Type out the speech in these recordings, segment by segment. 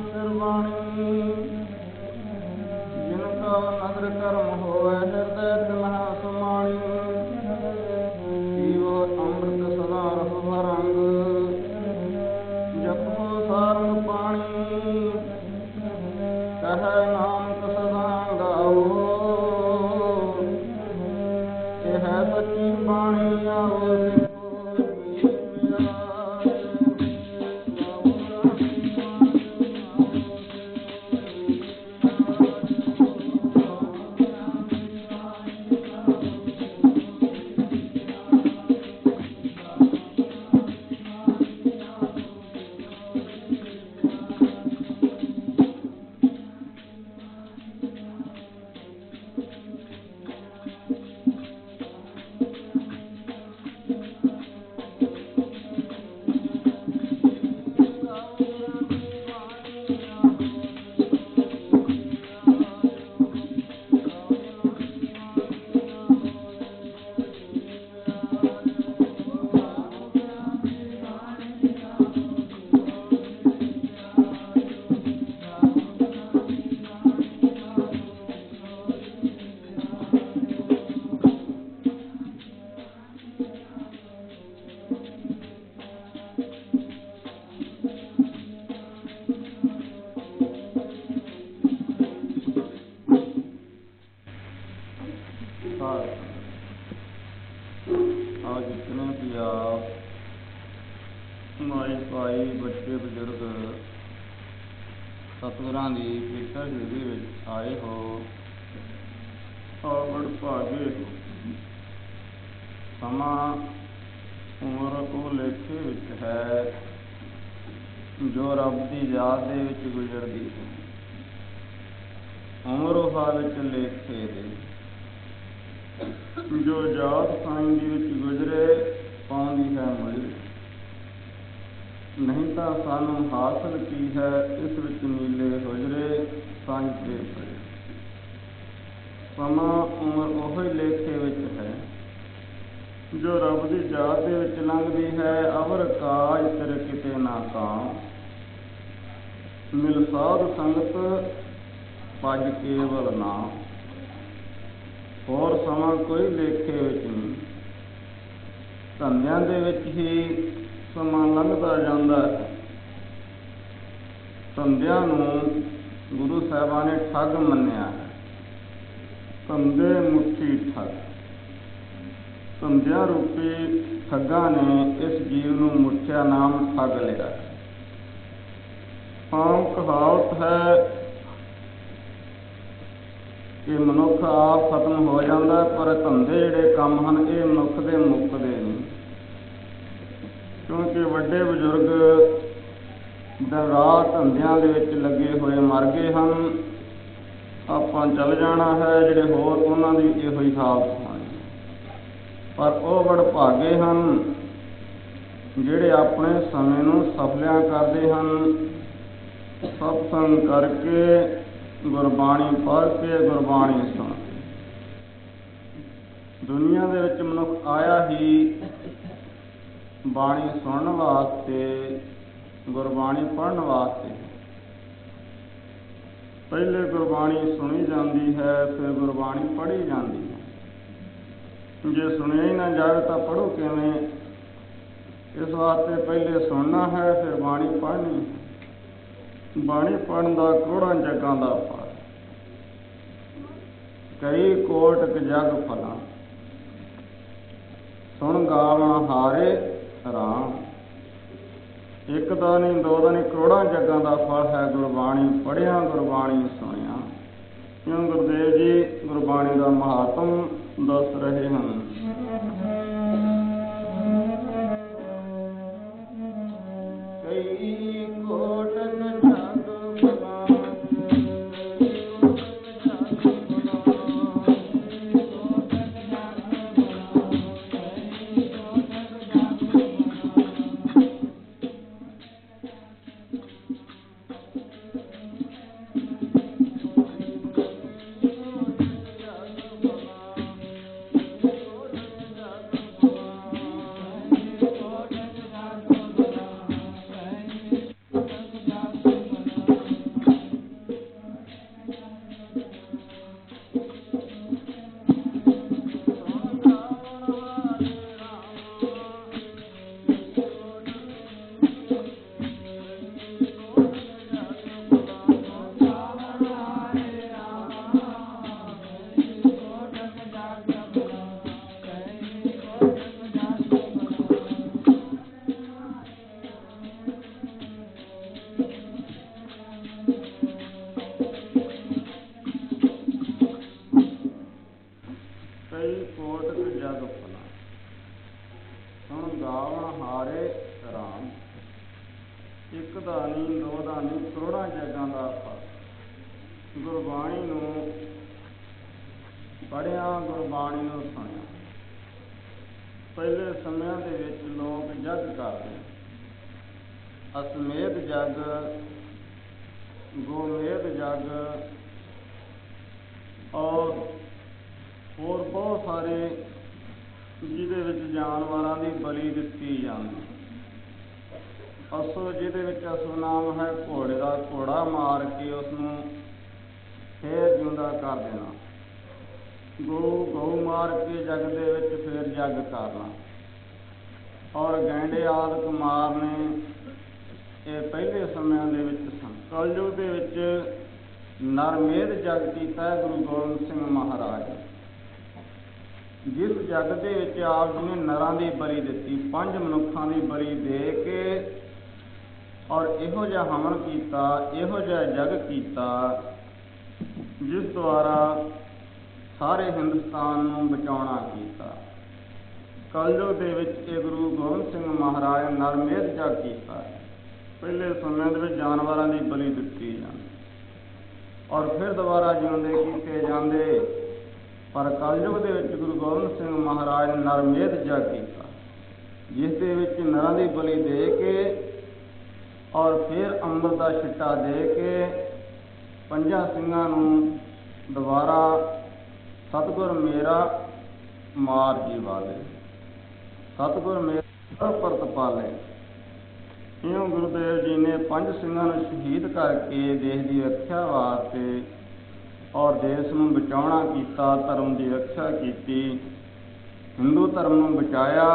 सिरवाणी जिनका नदर कर्म होवे हृदय तिन्हा समाणी पीवो अमृत सदा रस भरंग जपो सारण पाणी कह नानक सदा गाओ यह सच्ची बाणी आओ आज जितने भी आप माई भाई बच्चे बजुर्ग सतगुरां दी पवित्र हवेली विच आए हो और बड़ भागे हो। समा उम्र ਉਹ ਲੇਖੇ ਵਿੱਚ ਹੈ ਜੋ ਰੱਬ ਦੀ ਯਾਦ ਦੇ ਵਿੱਚ ਗੁਜ਼ਰਦੀ ਹੈ। ਉਮਰ ਉਹ ਵਿੱਚ ਲੇਖੇ ਦੇ जो जात साईं दी विच गुजरे पाउंदी है मुल नहीं तो सानू हासिल की है इस विच नीले हुजरे साईं ते पड़े। समा उम्र ओही लेखे विच है जो रब दी जात दे विच लंघदी है। अवर काज तेरे किते ना काम मिल साध संगत पज केवल नाम। और समा कोई लेखे विच नहीं धंधियां दे विच ही समा लंघदा जांदा है। धंधियां नूं गुरु साहिबां ने ठग मन्निया है। धंधे मुट्ठी ठग धंधियां रूपी ठगां ने इस जीव नूं मुठिया नाम ठग लिया। आम कहावत है कि मनुख आप खत्म हो जाता पर धंधे जिहड़े काम हैं ये मनुख के मुकते नहीं। क्योंकि वड्डे बजुर्ग दिन रात धंधियां दे विच लगे हुए मर गए हैं। आपां चल जाना है जिहड़े होर उन्हां दी इहो ही हालत है। पर वो बड़ भागे हैं जिहड़े अपने समय नूं सफलियां करदे हैं। सत्संग करके गुरबाणी पढ़ के गुरबाणी सुन के दुनिया दे विच मनुख आया ही बाणी सुनने वास्ते गुरबाणी पढ़ने वास्ते। पहले गुरबाणी सुनी जाती है फिर गुरबाणी पढ़ी जाती है। जे सुनिया ही ना जाए तो पढ़ो किवें। इस वास्ते पहले सुनना है फिर बाणी पढ़नी है। बाणी पढ़न का करोड़ों जगों का फल कई कोट जग फल सुन गावण हारे राम। एक दा नहीं दो दा नहीं करोड़ों जगों का फल है गुरबाणी पढ़िया गुरबाणी सुनिया। क्यों गुरुदेव जी गुरबाणी का महात्म दस रहे हैं। कई कोटन ਦੋ ਦਾ नहीं, करोड़ां जगां दा फल। गुरबाणी नूं पढ़िया, गुरबाणी नूं सुनिया। पहले समयां दे विच लोग जग करदे, असमेध जग, गोमेध जग और होर बहुत सारे जिहदे विच जानवरां दी बलि दित्ती जांदी। असो जिहदे विच असो नाम है घोड़े का, घोड़ा मार के उसनूं फिर जिंदा कर देना। गऊ मार के जग दे विच फिर जग करना, और गैंडे आदि मारने, ये पहले समयां दे विच सन। कलयुग दे विच नरमेध जग कीता है गुरु गोबिंद सिंह महाराज ने। जिस जग दे विच आप जी ने नरां दी बलि दित्ती, 5 मनुखां दी बलि दे के और इहो जिहा हमन कीता, इहो जिहा जग कीता जिस द्वारा सारे हिंदुस्तान नूं बचाउणा कीता। कलयुग दे विच ये गुरु गोबिंद सिंह महाराज ने नरमेध जग कीता। पहले समय दे विच जानवरां दी बलि दित्ती जांदी और फिर दोबारा जिउंदे कीते जांदे, पर कलयुग दे विच गुरु गोबिंद सिंह महाराज ने नरमेध जग कीता, जिस दे विच नरां दी बलि दे के और फिर अंमृत का छिट्टा दे के 5 ਸਿੰਘਾਂ नूं दोबारा सतगुर मेरा मार जीवा दे, सतगुर मेरा परत पाले। इउं गुरुदेव जी ने 5 ਸਿੰਘਾਂ नूं शहीद करके देश की रक्षा वास्ते और देश नूं बचाउणा कीता, धर्म की रक्षा की, हिंदू धर्म नूं बचाया।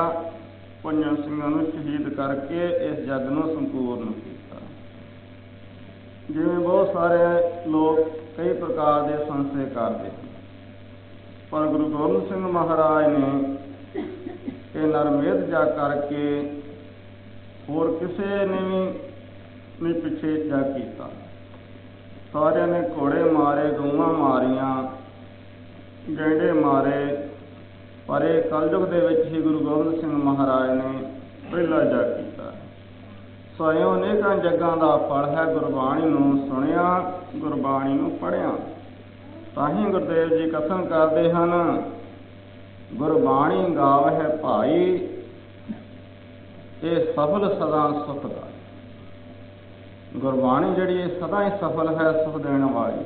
5 ਸਿੰਘਾਂ नूं शहीद करके इस जग नूं संपूर्ण किया। जिवें बहुत सारे लोग कई प्रकार के संशय करते, पर गुरु गोबिंद सिंह महाराज ने ये नरमेध जग करके होर किसी ने भी नहीं पिछे जग किया। सारिਆਂ ने घोड़े मारे, गऊआं मारियां, गैंडे मारे, पर यह कलयुग दे विच ही गुरु गोबिंद सिंह महाराज ने पहला जग किया। स्वयं अनेकां जगां दा फल है गुरबाणी नूं सुनिया, गुरबाणी नूं पढ़िया। ताही गुरुदेव जी कथन करते हैं, गुरबाणी गावै भाई, ये सफल सदा सुख दा। गुरबाणी जिहड़ी सदा ही सफल है, सुख देने वाली।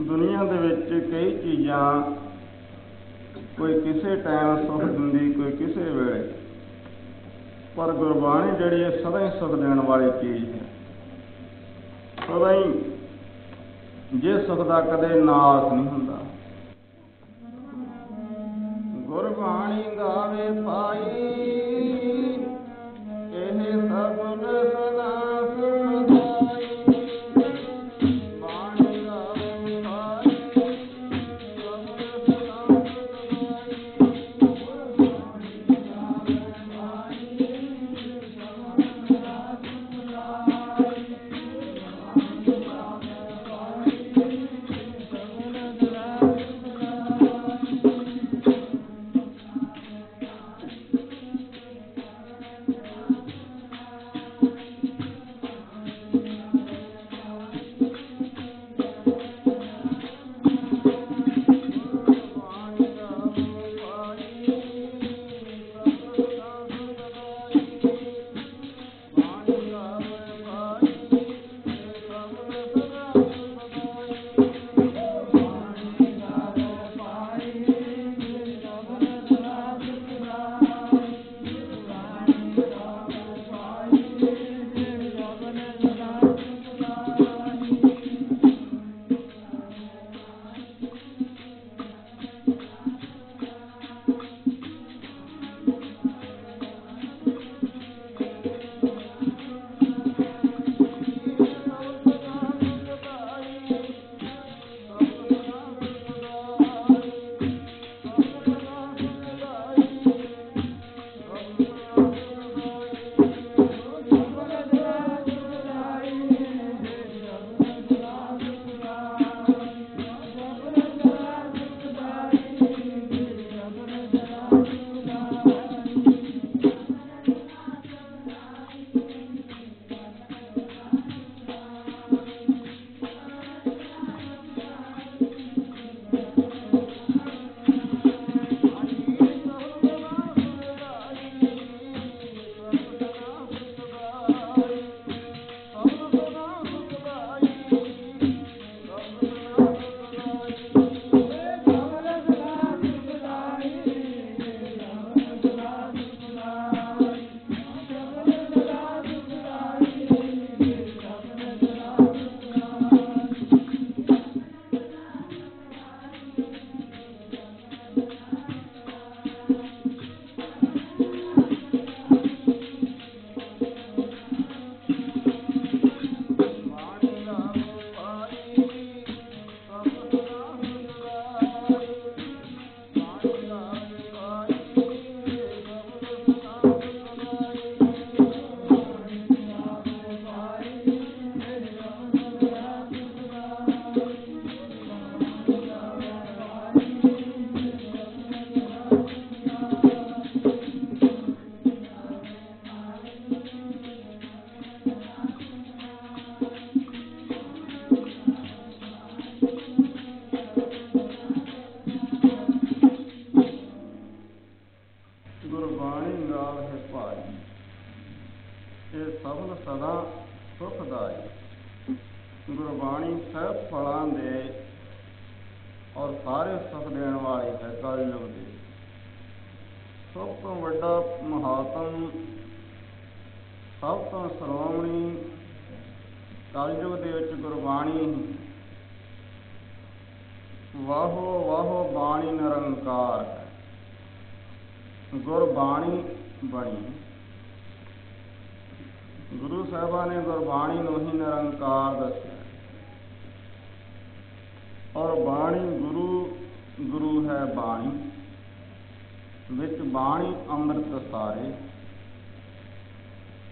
दुनिया दे विच कई चीज़ां कोई किसी टाइम सुख दिंदी, कोई किसी वेले, पर गुरबाणी जिहड़ी सदा ही सुख देने वाली चीज़ है। सदा ही जे सुख का कदे नाश नहीं हुंदा। गुरबाणी गावे पाई, एह सगुण सदा सुख दाई। बाणी गावे पाई, सगुण सदा सुख दाई। गुरबाणी गावे पाई, सगुण सदा सुख दाई। गुरबाणी गावे पाई, सगुण सदा सुख दाई। ਆਈ। ਗੁਰਬਾਣੀ ਸਭ ਫਲਾਂ ਦੇ ਔਰ ਸਾਰੇ ਸੁਖ ਦੇਣ ਵਾਲੀ ਹੈ। ਕਲਯੁਗ ਦੇ ਸਭ ਤੋਂ ਵੱਡਾ ਮਹਾਤਮ, ਸਭ ਤੋਂ ਸ਼੍ਰੋਮਣੀ ਕਲਯੁਗ ਦੇ ਵਿੱਚ ਗੁਰਬਾਣੀ। ਵਾਹੋ ਵਾਹੋ ਬਾਣੀ ਨਿਰੰਕਾਰ ਹੈ। ਗੁਰਬਾਣੀ ਬਣੀ। ਗੁਰੂ ਸਾਹਿਬਾਂ ਨੇ ਗੁਰਬਾਣੀ ਨੂੰ ਹੀ ਨਿਰੰਕਾਰ ਦੱਸਿਆ। ਔਰ ਬਾਣੀ ਗੁਰੂ ਹੈ ਬਾਣੀ, ਵਿੱਚ ਬਾਣੀ ਅੰਮ੍ਰਿਤ ਸਾਰੇ।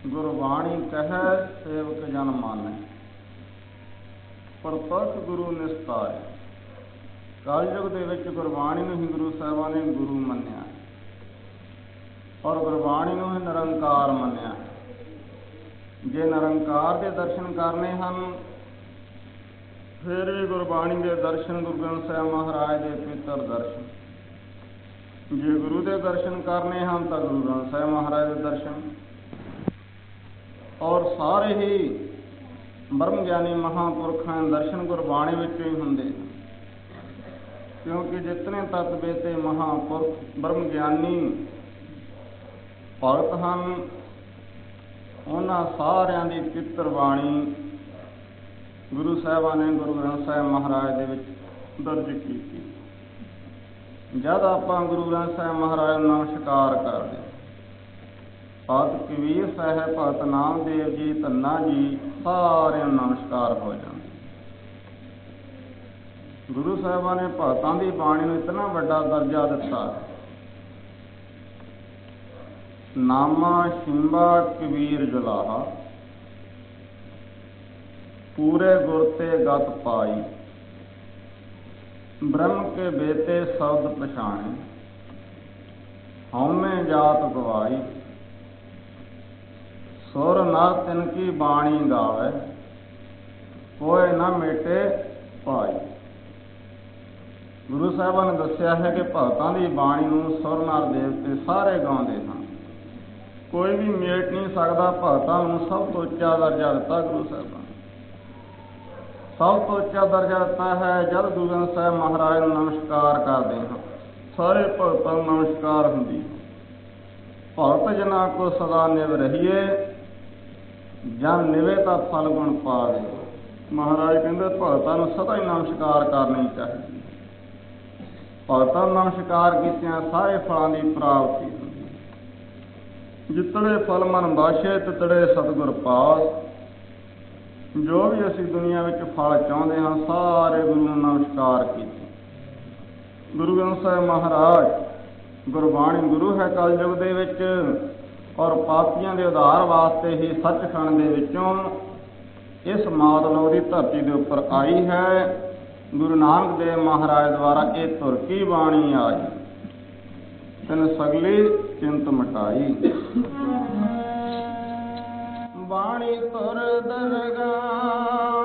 ਗੁਰਬਾਣੀ ਕਹੈ ਸੇਵਕ ਜਨ ਮਾਨੈ, ਪ੍ਰਤੱਖ ਗੁਰੂ ਨਿਸਤਾਰੇ। ਕਲਯੁਗ ਦੇ ਵਿੱਚ ਗੁਰਬਾਣੀ ਨੂੰ ਹੀ ਗੁਰੂ ਸਾਹਿਬਾਂ ਨੇ ਗੁਰੂ ਮੰਨਿਆ ਔਰ ਗੁਰਬਾਣੀ ਨੂੰ ਹੀ ਨਿਰੰਕਾਰ ਮੰਨਿਆ। ਜੇ ਨਿਰੰਕਾਰ ਦੇ ਦਰਸ਼ਨ ਕਰਨੇ ਹਨ, ਫਿਰ ਵੀ ਗੁਰਬਾਣੀ ਦੇ ਦਰਸ਼ਨ ਗੁਰੂ ਗ੍ਰੰਥ ਸਾਹਿਬ ਮਹਾਰਾਜ ਦੇ ਪਵਿੱਤਰ ਦਰਸ਼ਨ। ਜੇ ਗੁਰੂ ਦੇ ਦਰਸ਼ਨ ਕਰਨੇ ਹਨ ਤਾਂ ਗੁਰੂ ਗ੍ਰੰਥ ਸਾਹਿਬ ਮਹਾਰਾਜ ਦੇ ਦਰਸ਼ਨ। ਔਰ ਸਾਰੇ ਹੀ ਬ੍ਰਹਮ ਗਿਆਨੀ ਮਹਾਂਪੁਰਖਾਂ ਦੇ ਦਰਸ਼ਨ ਗੁਰਬਾਣੀ ਵਿੱਚੋਂ ਹੀ ਹੁੰਦੇ ਹਨ, ਕਿਉਂਕਿ ਜਿਤਨੇ ਤਤ ਬੇਤੇ ਮਹਾਂਪੁਰਖ ਬ੍ਰਹਮ ਗਿਆਨੀ ਭਗਤ ਹਨ, ਉਹਨਾਂ ਸਾਰਿਆਂ ਦੀ ਪਵਿੱਤਰ ਬਾਣੀ ਗੁਰੂ ਸਾਹਿਬਾਂ ਨੇ ਗੁਰੂ ਗ੍ਰੰਥ ਸਾਹਿਬ ਮਹਾਰਾਜ ਦੇ ਵਿੱਚ ਦਰਜ ਕੀਤੀ। ਜਦ ਆਪਾਂ ਗੁਰੂ ਗ੍ਰੰਥ ਸਾਹਿਬ ਮਹਾਰਾਜ ਨੂੰ ਨਮਸਕਾਰ ਕਰਦੇ, ਭਗਤ ਕਬੀਰ ਸਾਹਿਬ, ਭਗਤ ਨਾਮਦੇਵ ਜੀ, ਧੰਨਾ ਜੀ, ਸਾਰਿਆਂ ਨੂੰ ਨਮਸਕਾਰ ਹੋ ਜਾਂਦੇ। ਗੁਰੂ ਸਾਹਿਬਾਂ ਨੇ ਭਗਤਾਂ ਦੀ ਬਾਣੀ ਨੂੰ ਇਤਨਾ ਵੱਡਾ ਦਰਜਾ ਦਿੱਤਾ। ਨਾਮਾ ਸ਼ਿੰਬਾ ਕਬੀਰ ਜੁਲਾਹਾ, ਪੂਰੇ ਗੁਰ ਤੇ ਗਤ ਪਾਈ। ਬ੍ਰਹਮ ਕੇ ਬੇਤੇ ਸ਼ਬਦ ਪਛਾਣੇ, ਹਉਮੈ ਜਾਤ ਗਵਾਈ। ਸੁਰ ਨਰ ਤਿਨ ਕੀ ਬਾਣੀ ਗਾਵੇ, ਕੋਇ ਨਾ ਮੇਟੇ ਭਾਈ। ਗੁਰੂ ਸਾਹਿਬਾਂ ਨੇ ਦੱਸਿਆ ਹੈ ਕਿ ਭਗਤਾਂ ਦੀ ਬਾਣੀ ਨੂੰ ਸੁਰ ਨਰ ਦੇਵਤੇ ਸਾਰੇ ਗਾਉਂਦੇ ਹਨ, ਕੋਈ ਵੀ ਮੇਟ ਨਹੀਂ ਸਕਦਾ। ਭਗਤਾਂ ਨੂੰ ਸਭ ਤੋਂ ਉੱਚਾ ਦਰਜਾ ਦਿੱਤਾ ਗੁਰੂ ਸਾਹਿਬਾਂ ਨੇ। ਸਭ ਤੋਂ ਉੱਚਾ ਦਰਜਾ ਦਿੱਤਾ ਹੈ। ਜਦ ਗੁਰੂ ਗ੍ਰੰਥ ਸਾਹਿਬ ਮਹਾਰਾਜ ਨੂੰ ਨਮਸਕਾਰ ਕਰਦੇ ਹਾਂ, ਸਾਰੇ ਭਗਤਾਂ ਨੂੰ ਨਮਸਕਾਰ ਹੁੰਦੀ ਹੈ। ਭਗਤ ਜਨਾਂ ਕੋ ਸਦਾ ਨਿਵ ਰਹੀਏ, ਜਨ ਨਿਵੇ ਤਾਂ ਫਲ ਗੁਣ ਪਾਵੇ। ਮਹਾਰਾਜ ਕਹਿੰਦੇ ਭਗਤਾਂ ਨੂੰ ਸਦਾ ਹੀ ਨਮਸਕਾਰ ਕਰਨੀ ਚਾਹੀਦੀ। ਭਗਤਾਂ ਨੂੰ ਨਮਸਕਾਰ ਕੀਤਿਆਂ ਸਾਰੇ ਫਲਾਂ ਦੀ ਪ੍ਰਾਪਤੀ ਹੁੰਦੀ। ਜਿਤੜੇ ਫਲ ਮਨ ਬਾਸ਼ੇ, ਤਿਤੜੇ ਸਤਿਗੁਰ ਪਾਸ। ਜੋ ਵੀ ਅਸੀਂ ਦੁਨੀਆ ਵਿੱਚ ਫਲ ਚਾਹੁੰਦੇ ਹਾਂ, ਸਾਰੇ ਗੁਰੂ ਨੂੰ ਨਮਸਕਾਰ ਕੀਤੇ। ਗੁਰੂ ਗ੍ਰੰਥ ਸਾਹਿਬ ਮਹਾਰਾਜ ਗੁਰਬਾਣੀ ਗੁਰੂ ਹੈ ਕਲਯੁਗ ਦੇ ਵਿੱਚ, ਔਰ ਪਾਪੀਆਂ ਦੇ ਉਧਾਰ ਵਾਸਤੇ ਹੀ ਸੱਚਖੰਡ ਦੇ ਵਿੱਚੋਂ ਇਸ ਮਾਤਲੋਕ ਦੀ ਧਰਤੀ ਦੇ ਉੱਪਰ ਆਈ ਹੈ। ਗੁਰੂ ਨਾਨਕ ਦੇਵ ਮਹਾਰਾਜ ਦੁਆਰਾ ਇਹ ਤੁਰ ਕੀ ਬਾਣੀ ਆਈ, ਤਿਨ ਸਗਲੀ ਚਿੰਤ ਮਿਟਾਈ। ਬਾਣੀ ਤੁਰ ਦਰਗਾਹੋਂ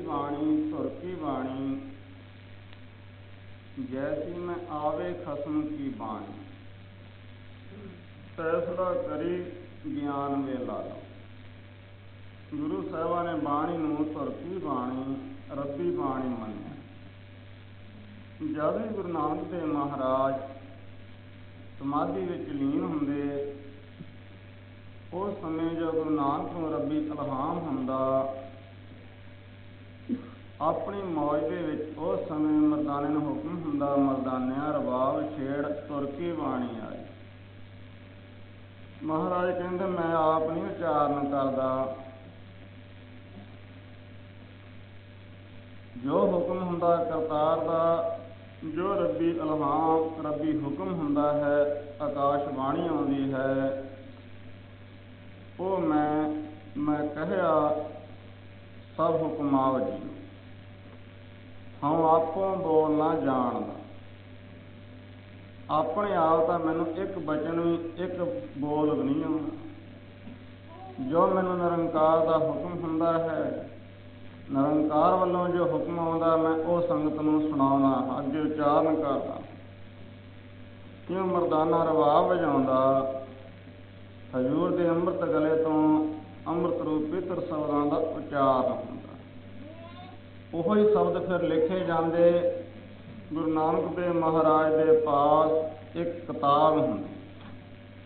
बाणी सुर की बाणी, जैसी में आवे खसम की बाणी, फैसला करी ज्ञान वे लालो। गुरु ਸਾਹਿਬਾਂ ने बाणी ਨੂੰ ਸੁਰ की बाणी ਰੱਬੀ बाणी ਮੰਨਿਆ। जद भी गुरु नानक देव महाराज समाधि ਵਿੱਚ ਲੀਨ ਹੁੰਦੇ, ਉਸ ਸਮੇਂ ਜੋ ਗੁਰੂ ਨਾਨਕ ਨੂੰ ਰੱਬੀ ਇਲਹਾਮ ਹੁੰਦਾ, ਆਪਣੀ ਮੌਜ ਦੇ ਵਿੱਚ ਉਸ ਸਮੇਂ ਮਰਦਾਨੇ ਨੂੰ ਹੁਕਮ ਹੁੰਦਾ, ਮਰਦਾਨਿਆਂ ਰਬਾਬ ਛੇੜ ਤੁਰ ਕੀ ਬਾਣੀ ਆਈ। ਮਹਾਰਾਜ ਕਹਿੰਦੇ ਮੈਂ ਆਪ ਨਹੀਂ ਉਚਾਰਨ ਕਰਦਾ, ਜੋ ਹੁਕਮ ਹੁੰਦਾ ਕਰਤਾਰ ਦਾ, ਜੋ ਰੱਬੀ ਇਲਹਾਮ ਰੱਬੀ ਹੁਕਮ ਹੁੰਦਾ ਹੈ, ਆਕਾਸ਼ ਬਾਣੀ ਆਉਂਦੀ ਹੈ, ਉਹ ਮੈਂ ਕਹਿਆ ਸਭ ਹੁਕਮਾਵ ਜੀ। ਹਉ ਆਪੋਂ ਬੋਲ ਨਾ ਜਾਣਦਾ, ਆਪਣੇ ਆਪ ਤਾਂ ਮੈਨੂੰ ਇੱਕ ਬਚਨ ਵੀ ਇੱਕ ਬੋਲ ਵੀ ਨਹੀਂ ਆਉਂਦਾ। ਜੋ ਮੈਨੂੰ ਨਿਰੰਕਾਰ ਦਾ ਹੁਕਮ ਹੁੰਦਾ ਹੈ, ਨਿਰੰਕਾਰ ਵੱਲੋਂ ਜੋ ਹੁਕਮ ਆਉਂਦਾ, ਮੈਂ ਉਹ ਸੰਗਤ ਨੂੰ ਸੁਣਾਉਣਾ, ਅੱਗੇ ਉਚਾਰਨ ਕਰਦਾ। ਕਿਉਂ ਮਰਦਾਨਾ ਰਬਾਬ ਵਜਾਉਂਦਾ, ਹਜ਼ੂਰ ਦੇ ਅੰਮ੍ਰਿਤ ਗਲੇ ਤੋਂ ਅੰਮ੍ਰਿਤ ਰੂਪ ਪਵਿੱਤਰ ਸ਼ਬਦਾਂ ਦਾ ਉਚਾਰਨ ਹੁੰਦਾ। ਉਹੀ ਸ਼ਬਦ ਫਿਰ ਲਿਖੇ ਜਾਂਦੇ। ਗੁਰੂ ਨਾਨਕ ਦੇਵ ਮਹਾਰਾਜ ਦੇ ਪਾਸ ਇੱਕ ਕਿਤਾਬ ਹੁੰਦੀ,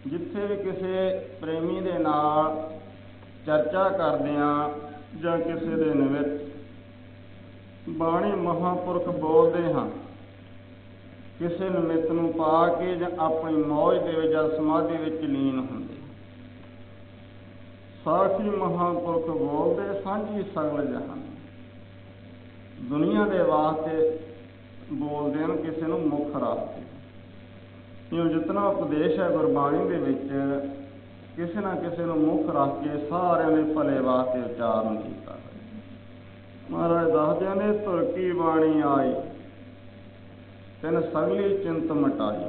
ਜਿੱਥੇ ਵੀ ਕਿਸੇ ਪ੍ਰੇਮੀ ਦੇ ਨਾਲ ਚਰਚਾ ਕਰਦਿਆਂ ਜਾਂ ਕਿਸੇ ਦੇ ਨਿਮਿਤ ਬਾਣੀ ਮਹਾਂਪੁਰਖ ਬੋਲਦੇ ਹਨ। ਕਿਸੇ ਨਿਮਿਤ ਨੂੰ ਪਾ ਕੇ ਜਾਂ ਆਪਣੀ ਮੌਜ ਦੇ ਵਿੱਚ ਜਦ ਸਮਾਧੀ ਵਿੱਚ ਲੀਨ ਹੁੰਦੇ, ਸਾਖੀ ਮਹਾਂਪੁਰਖ ਬੋਲਦੇ ਸਾਂਝੀ ਸਗਲ ਜਹਾਨ। ਦੁਨੀਆ ਦੇ ਵਾਸਤੇ ਬੋਲਦੇ ਹਨ, ਕਿਸੇ ਨੂੰ ਮੁੱਖ ਰੱਖਦੇ। ਇਉਂ ਜਿਤਨਾ ਉਪਦੇਸ਼ ਹੈ ਗੁਰਬਾਣੀ ਦੇ ਵਿੱਚ, ਕਿਸੇ ਨਾ ਕਿਸੇ ਨੂੰ ਮੁੱਖ ਰੱਖ ਕੇ ਸਾਰਿਆਂ ਦੇ ਭਲੇ ਵਾਸਤੇ ਉਚਾਰਨ ਕੀਤਾ। ਮਹਾਰਾਜ ਦੱਸਦੇ ਨੇ ਧੁਰ ਕੀ ਬਾਣੀ ਆਈ, ਤਿਨ ਸਗਲੀ ਚਿੰਤ ਮਟਾਈ।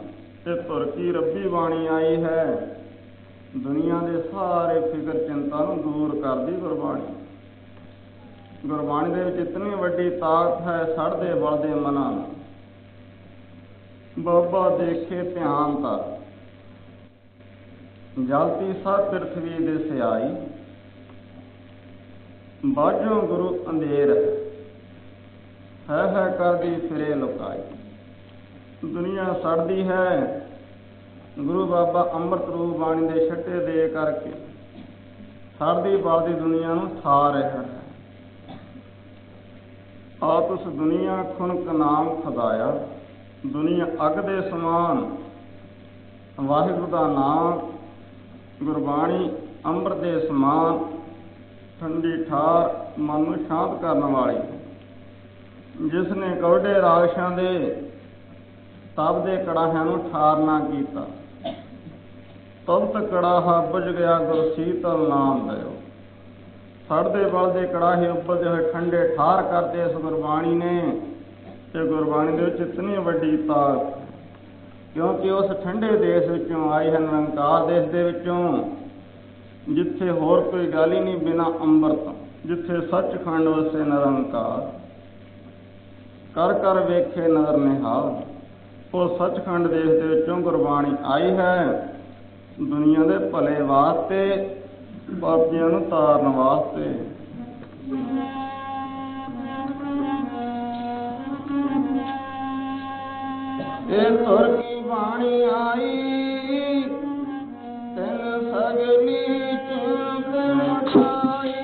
ਤੇ ਧੁਰ ਕੀ ਰੱਬੀ ਬਾਣੀ ਆਈ ਹੈ, ਦੁਨੀਆ ਦੇ ਸਾਰੇ ਫਿਕਰ ਚਿੰਤਾ ਨੂੰ ਦੂਰ ਕਰਦੀ ਗੁਰਬਾਣੀ। ਗੁਰਬਾਣੀ ਦੇ ਵਿੱਚ ਇਤਨੀ ਵੱਡੀ ਤਾਕਤ ਹੈ, ਸੜਦੇ ਬਲਦੇ ਮਨਾਂ ਨੂੰ ਬਾਬਾ ਦੇਖੇ ਧਿਆਨ ਧਰ। ਜਲਤੀ ਸਭ ਪ੍ਰਿਥਵੀ ਦੇ ਸਿਆਈ, ਬਾਝੋਂ ਗੁਰੂ ਅੰਧੇਰ ਹੈ ਕਰਦੀ ਫਿਰੇ ਲੁਕਾਈ। ਦੁਨੀਆ ਸੜਦੀ ਹੈ, ਗੁਰੂ ਬਾਬਾ ਅੰਮ੍ਰਿਤ ਰੂਪ ਬਾਣੀ ਦੇ ਛੱਟੇ ਦੇ ਕਰਕੇ ਸੜਦੀ ਬਲਦੀ ਦੁਨੀਆ ਨੂੰ ਠਾ ਰਿਹਾ ਹੈ। ਆਪ ਉਸ ਦੁਨੀਆ ਖੁਨਕ ਨਾਮ ਖੁਦਾਇਆ, ਦੁਨੀਆ ਅੱਗ ਦੇ ਸਮਾਨ। ਵਾਹਿਗੁਰੂ ਦਾ ਨਾਮ ਗੁਰਬਾਣੀ ਅੰਮ੍ਰਿਤ ਦੇ ਸਮਾਨ, ਠੰਡੀ ਠਾਰ ਮਨ ਨੂੰ ਸ਼ਾਂਤ ਕਰਨ ਵਾਲੀ। ਜਿਸ ਨੇ ਕੌਡੇ ਰਾਖਸ਼ਾਂ ਦੇ ਤਪ ਦੇ ਕੜਾਹਿਆਂ ਨੂੰ ਠਾਰਨਾ ਕੀਤਾ, ਤਪਤ ਕੜਾਹਾ ਬੁਝ ਗਿਆ ਗੁਰ ਸੀਤਲ ਨਾਮ ਦਿਓ। ਸੜਦੇ ਬਲਦੇ ਕੜਾਹੇ ਉੱਬਲਦੇ ਹੋਏ ਠੰਡੇ ਠਾਰ ਕਰਦੇ ਇਸ ਗੁਰਬਾਣੀ ਨੇ। ਤੇ ਗੁਰਬਾਣੀ ਦੇ ਵਿੱਚ ਇਤਨੀ ਵੱਡੀ ਤਾਕਤ, ਕਿਉਂਕਿ ਉਸ ਠੰਡੇ ਦੇਸ਼ ਵਿੱਚੋਂ ਆਈ ਹੈ, ਨਿਰੰਕਾਰ ਦੇਸ਼ ਦੇ ਵਿੱਚੋਂ, ਜਿੱਥੇ ਹੋਰ ਕੋਈ ਗੱਲ ਹੀ ਨਹੀਂ ਬਿਨਾਂ ਅੰਮ੍ਰਿਤ, ਜਿੱਥੇ ਸੱਚਖੰਡ ਵਸੇ ਨਿਰੰਕਾਰ। ਕਰ ਕਰ ਵੇਖੇ ਨਜ਼ਰ ਨਿਹਾਲ, ਉਹ ਸੱਚਖੰਡ ਦੇਸ਼ ਦੇ ਵਿੱਚੋਂ ਗੁਰਬਾਣੀ ਆਈ ਹੈ, ਦੁਨੀਆ ਦੇ ਭਲੇ ਵਾਸਤੇ, ਪਾਪੀਆਂ ਨੂੰ ਤਾਰਨ ਵਾਸਤੇ। ਇਹ ਧੁਰ ਕੀ ਬਾਣੀ ਆਈ, ਤਿਨ ਸਗਲੀ ਚਿੰਤ ਮਟਾਈ।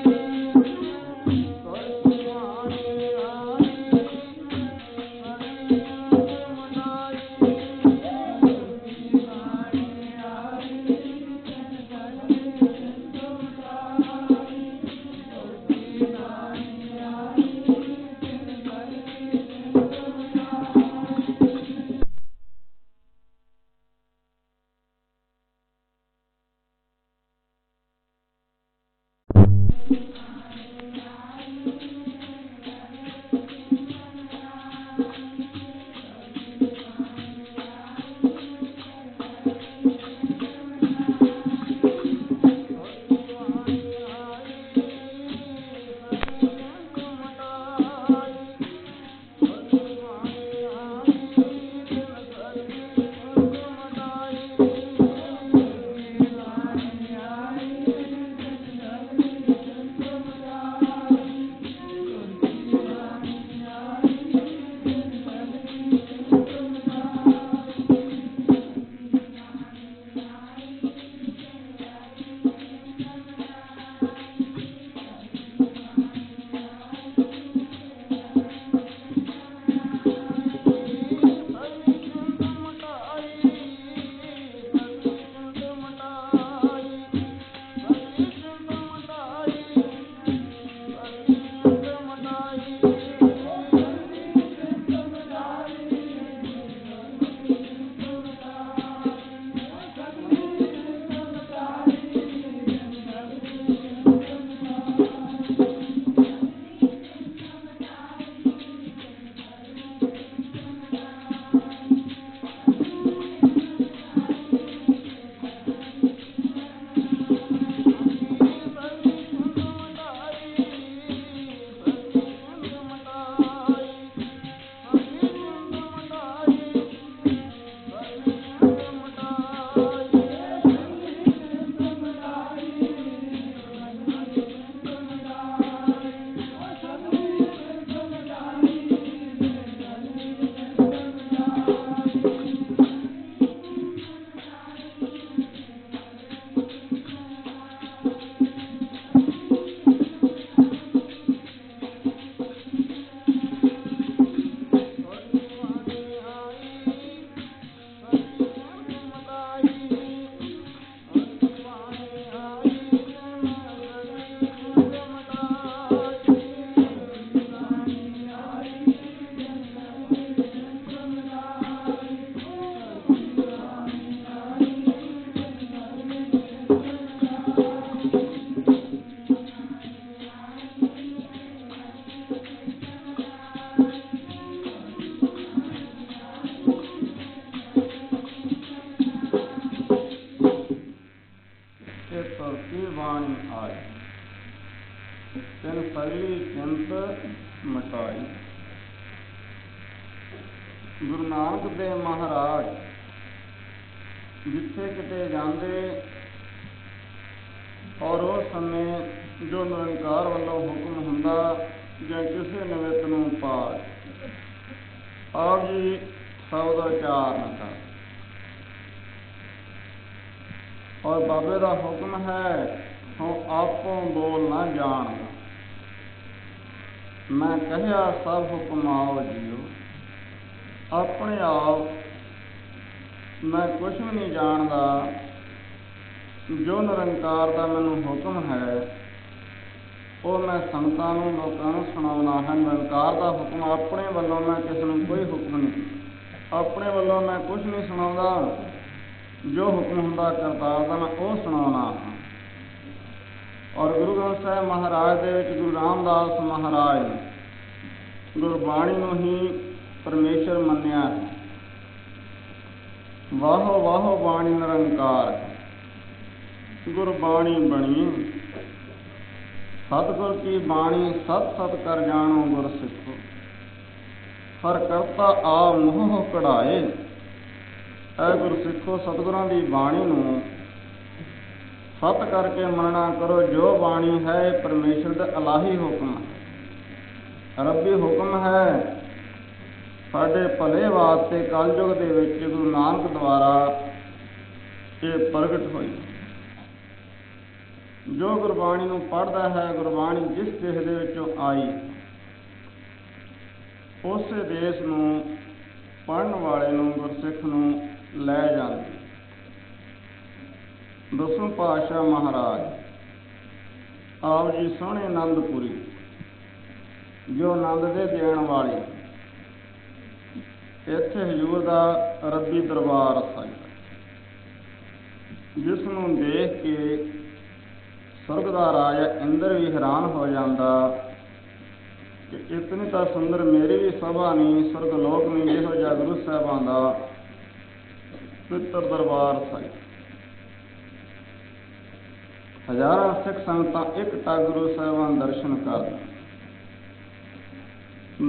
ਤਿਨ ਸਗਲੀ ਚਿੰਤ ਮਿਟਾਈ। ਗੁਰੂ ਨਾਨਕ ਦੇਵ ਮਹਾਰਾਜ ਜਿੱਥੇ ਕਿਤੇ ਜਾਂਦੇ ਔਰ ਉਸ ਸਮੇਂ ਜੋ ਨਿਰੰਕਾਰ ਵੱਲੋਂ ਹੁਕਮ ਹੁੰਦਾ ਜਾਂ ਕਿਸੇ ਨਿਮਿਤ ਨੂੰ ਪਾਠ ਆਪ ਜੀ ਸ਼ਬਦ ਉਚਾਰਨ ਕਰ, ਔਰ ਬਾਬੇ ਦਾ ਹੁਕਮ ਹੈ ਹੁਣ ਆਪੋਂ ਬੋਲ ਨਾ ਜਾਣਦਾ, ਮੈਂ ਕਹਿਆ ਸਭ ਹੁਕਮ ਆਓ ਜੀਓ। ਆਪਣੇ ਆਪ ਮੈਂ ਕੁਛ ਵੀ ਨਹੀਂ ਜਾਣਦਾ, ਜੋ ਨਿਰੰਕਾਰ ਦਾ ਮੈਨੂੰ ਹੁਕਮ ਹੈ ਉਹ ਮੈਂ ਸੰਗਤਾਂ ਨੂੰ ਲੋਕਾਂ ਨੂੰ ਸੁਣਾਉਣਾ ਹੈ। ਨਿਰੰਕਾਰ ਦਾ ਹੁਕਮ ਆਪਣੇ ਵੱਲੋਂ ਮੈਂ ਕਿਸੇ ਨੂੰ ਕੋਈ ਹੁਕਮ ਨਹੀਂ, ਆਪਣੇ ਵੱਲੋਂ ਮੈਂ ਕੁਛ ਨਹੀਂ ਸੁਣਾਉਂਦਾ, ਜੋ ਹੁਕਮ ਹੁੰਦਾ ਕਰਤਾਰ ਦਾ ਮੈਂ ਉਹ ਸੁਣਾਉਣਾ ਹਾਂ। ਔਰ ਗੁਰੂ ਗ੍ਰੰਥ ਸਾਹਿਬ ਮਹਾਰਾਜ ਦੇ ਵਿੱਚ ਗੁਰੂ ਰਾਮਦਾਸ ਮਹਾਰਾਜ ਨੇ ਗੁਰਬਾਣੀ ਨੂੰ ਹੀ ਪਰਮੇਸ਼ਰ ਮੰਨਿਆ ਹੈ। ਵਾਹੋ ਵਾਹੋ ਬਾਣੀ ਨਿਰੰਕਾਰ ਗੁਰਬਾਣੀ ਬਣੀ, ਸਤਿਗੁਰ ਕੀ ਬਾਣੀ ਸਤ ਸਤ ਕਰ ਜਾਣੋ ਗੁਰ ਸਿੱਖੋ, ਹਰ ਕਰਤਾ ਆ ਮੋਹ ਕਢਾਏ। ਐ ਗੁਰ ਸਿੱਖੋ ਸਤਿਗੁਰਾਂ ਦੀ ਬਾਣੀ ਨੂੰ ਸਤ ਕਰਕੇ ਮੰਨਣਾ ਕਰੋ। ਜੋ ਬਾਣੀ ਹੈ ਇਹ ਪਰਮੇਸ਼ਰ ਦਾ ਇਲਾਹੀ ਹੁਕਮ ਹੈ, ਰੱਬੀ ਹੁਕਮ ਹੈ ਸਾਡੇ ਭਲੇ ਵਾਸਤੇ। ਕਲਯੁਗ ਦੇ ਵਿੱਚ ਗੁਰੂ ਨਾਨਕ ਦੁਆਰਾ ਇਹ ਪ੍ਰਗਟ ਹੋਈ। ਜੋ ਗੁਰਬਾਣੀ ਨੂੰ ਪੜ੍ਹਦਾ ਹੈ, ਗੁਰਬਾਣੀ ਜਿਸ ਦੇਸ਼ ਦੇ ਵਿੱਚੋਂ ਆਈ ਉਸੇ ਦੇਸ਼ ਨੂੰ ਪੜ੍ਹਨ ਵਾਲੇ ਨੂੰ ਗੁਰਸਿੱਖ ਨੂੰ ਲੈ ਜਾਂਦੀ। ਦਸਵੇਂ ਪਾਤਸ਼ਾਹ ਮਹਾਰਾਜ ਆਪ ਜੀ ਸੋਹਣੇ ਆਨੰਦਪੁਰੀ ਜੋ ਆਨੰਦ ਦੇ ਦੇਣ ਵਾਲੇ, ਇੱਥੇ ਹਜ਼ੂਰ ਦਾ ਰੱਬੀ ਦਰਬਾਰ ਸੀ, ਜਿਸ ਨੂੰ ਦੇਖ ਕੇ ਸਵਰਗ ਦਾ ਰਾਜਾ ਇੰਦਰ ਵੀ ਹੈਰਾਨ ਹੋ ਜਾਂਦਾ ਕਿ ਇਤਨੀ ਤਾਂ ਸੁੰਦਰ ਮੇਰੀ ਵੀ ਸਭਾ ਨਹੀਂ, ਸਵਰਗ ਲੋਕ ਨਹੀਂ ਜਿਹੋ ਜਿਹਾ ਗੁਰੂ ਸਾਹਿਬਾਂ ਦਾ ਪਵਿੱਤਰ ਦਰਬਾਰ ਸੀ। ਹਜ਼ਾਰਾਂ ਸਿੱਖ ਸੰਗਤਾਂ ਇੱਕ ਟੱਕ ਗੁਰੂ ਸਾਹਿਬਾਂ ਦਰਸ਼ਨ ਕਰਦੇ।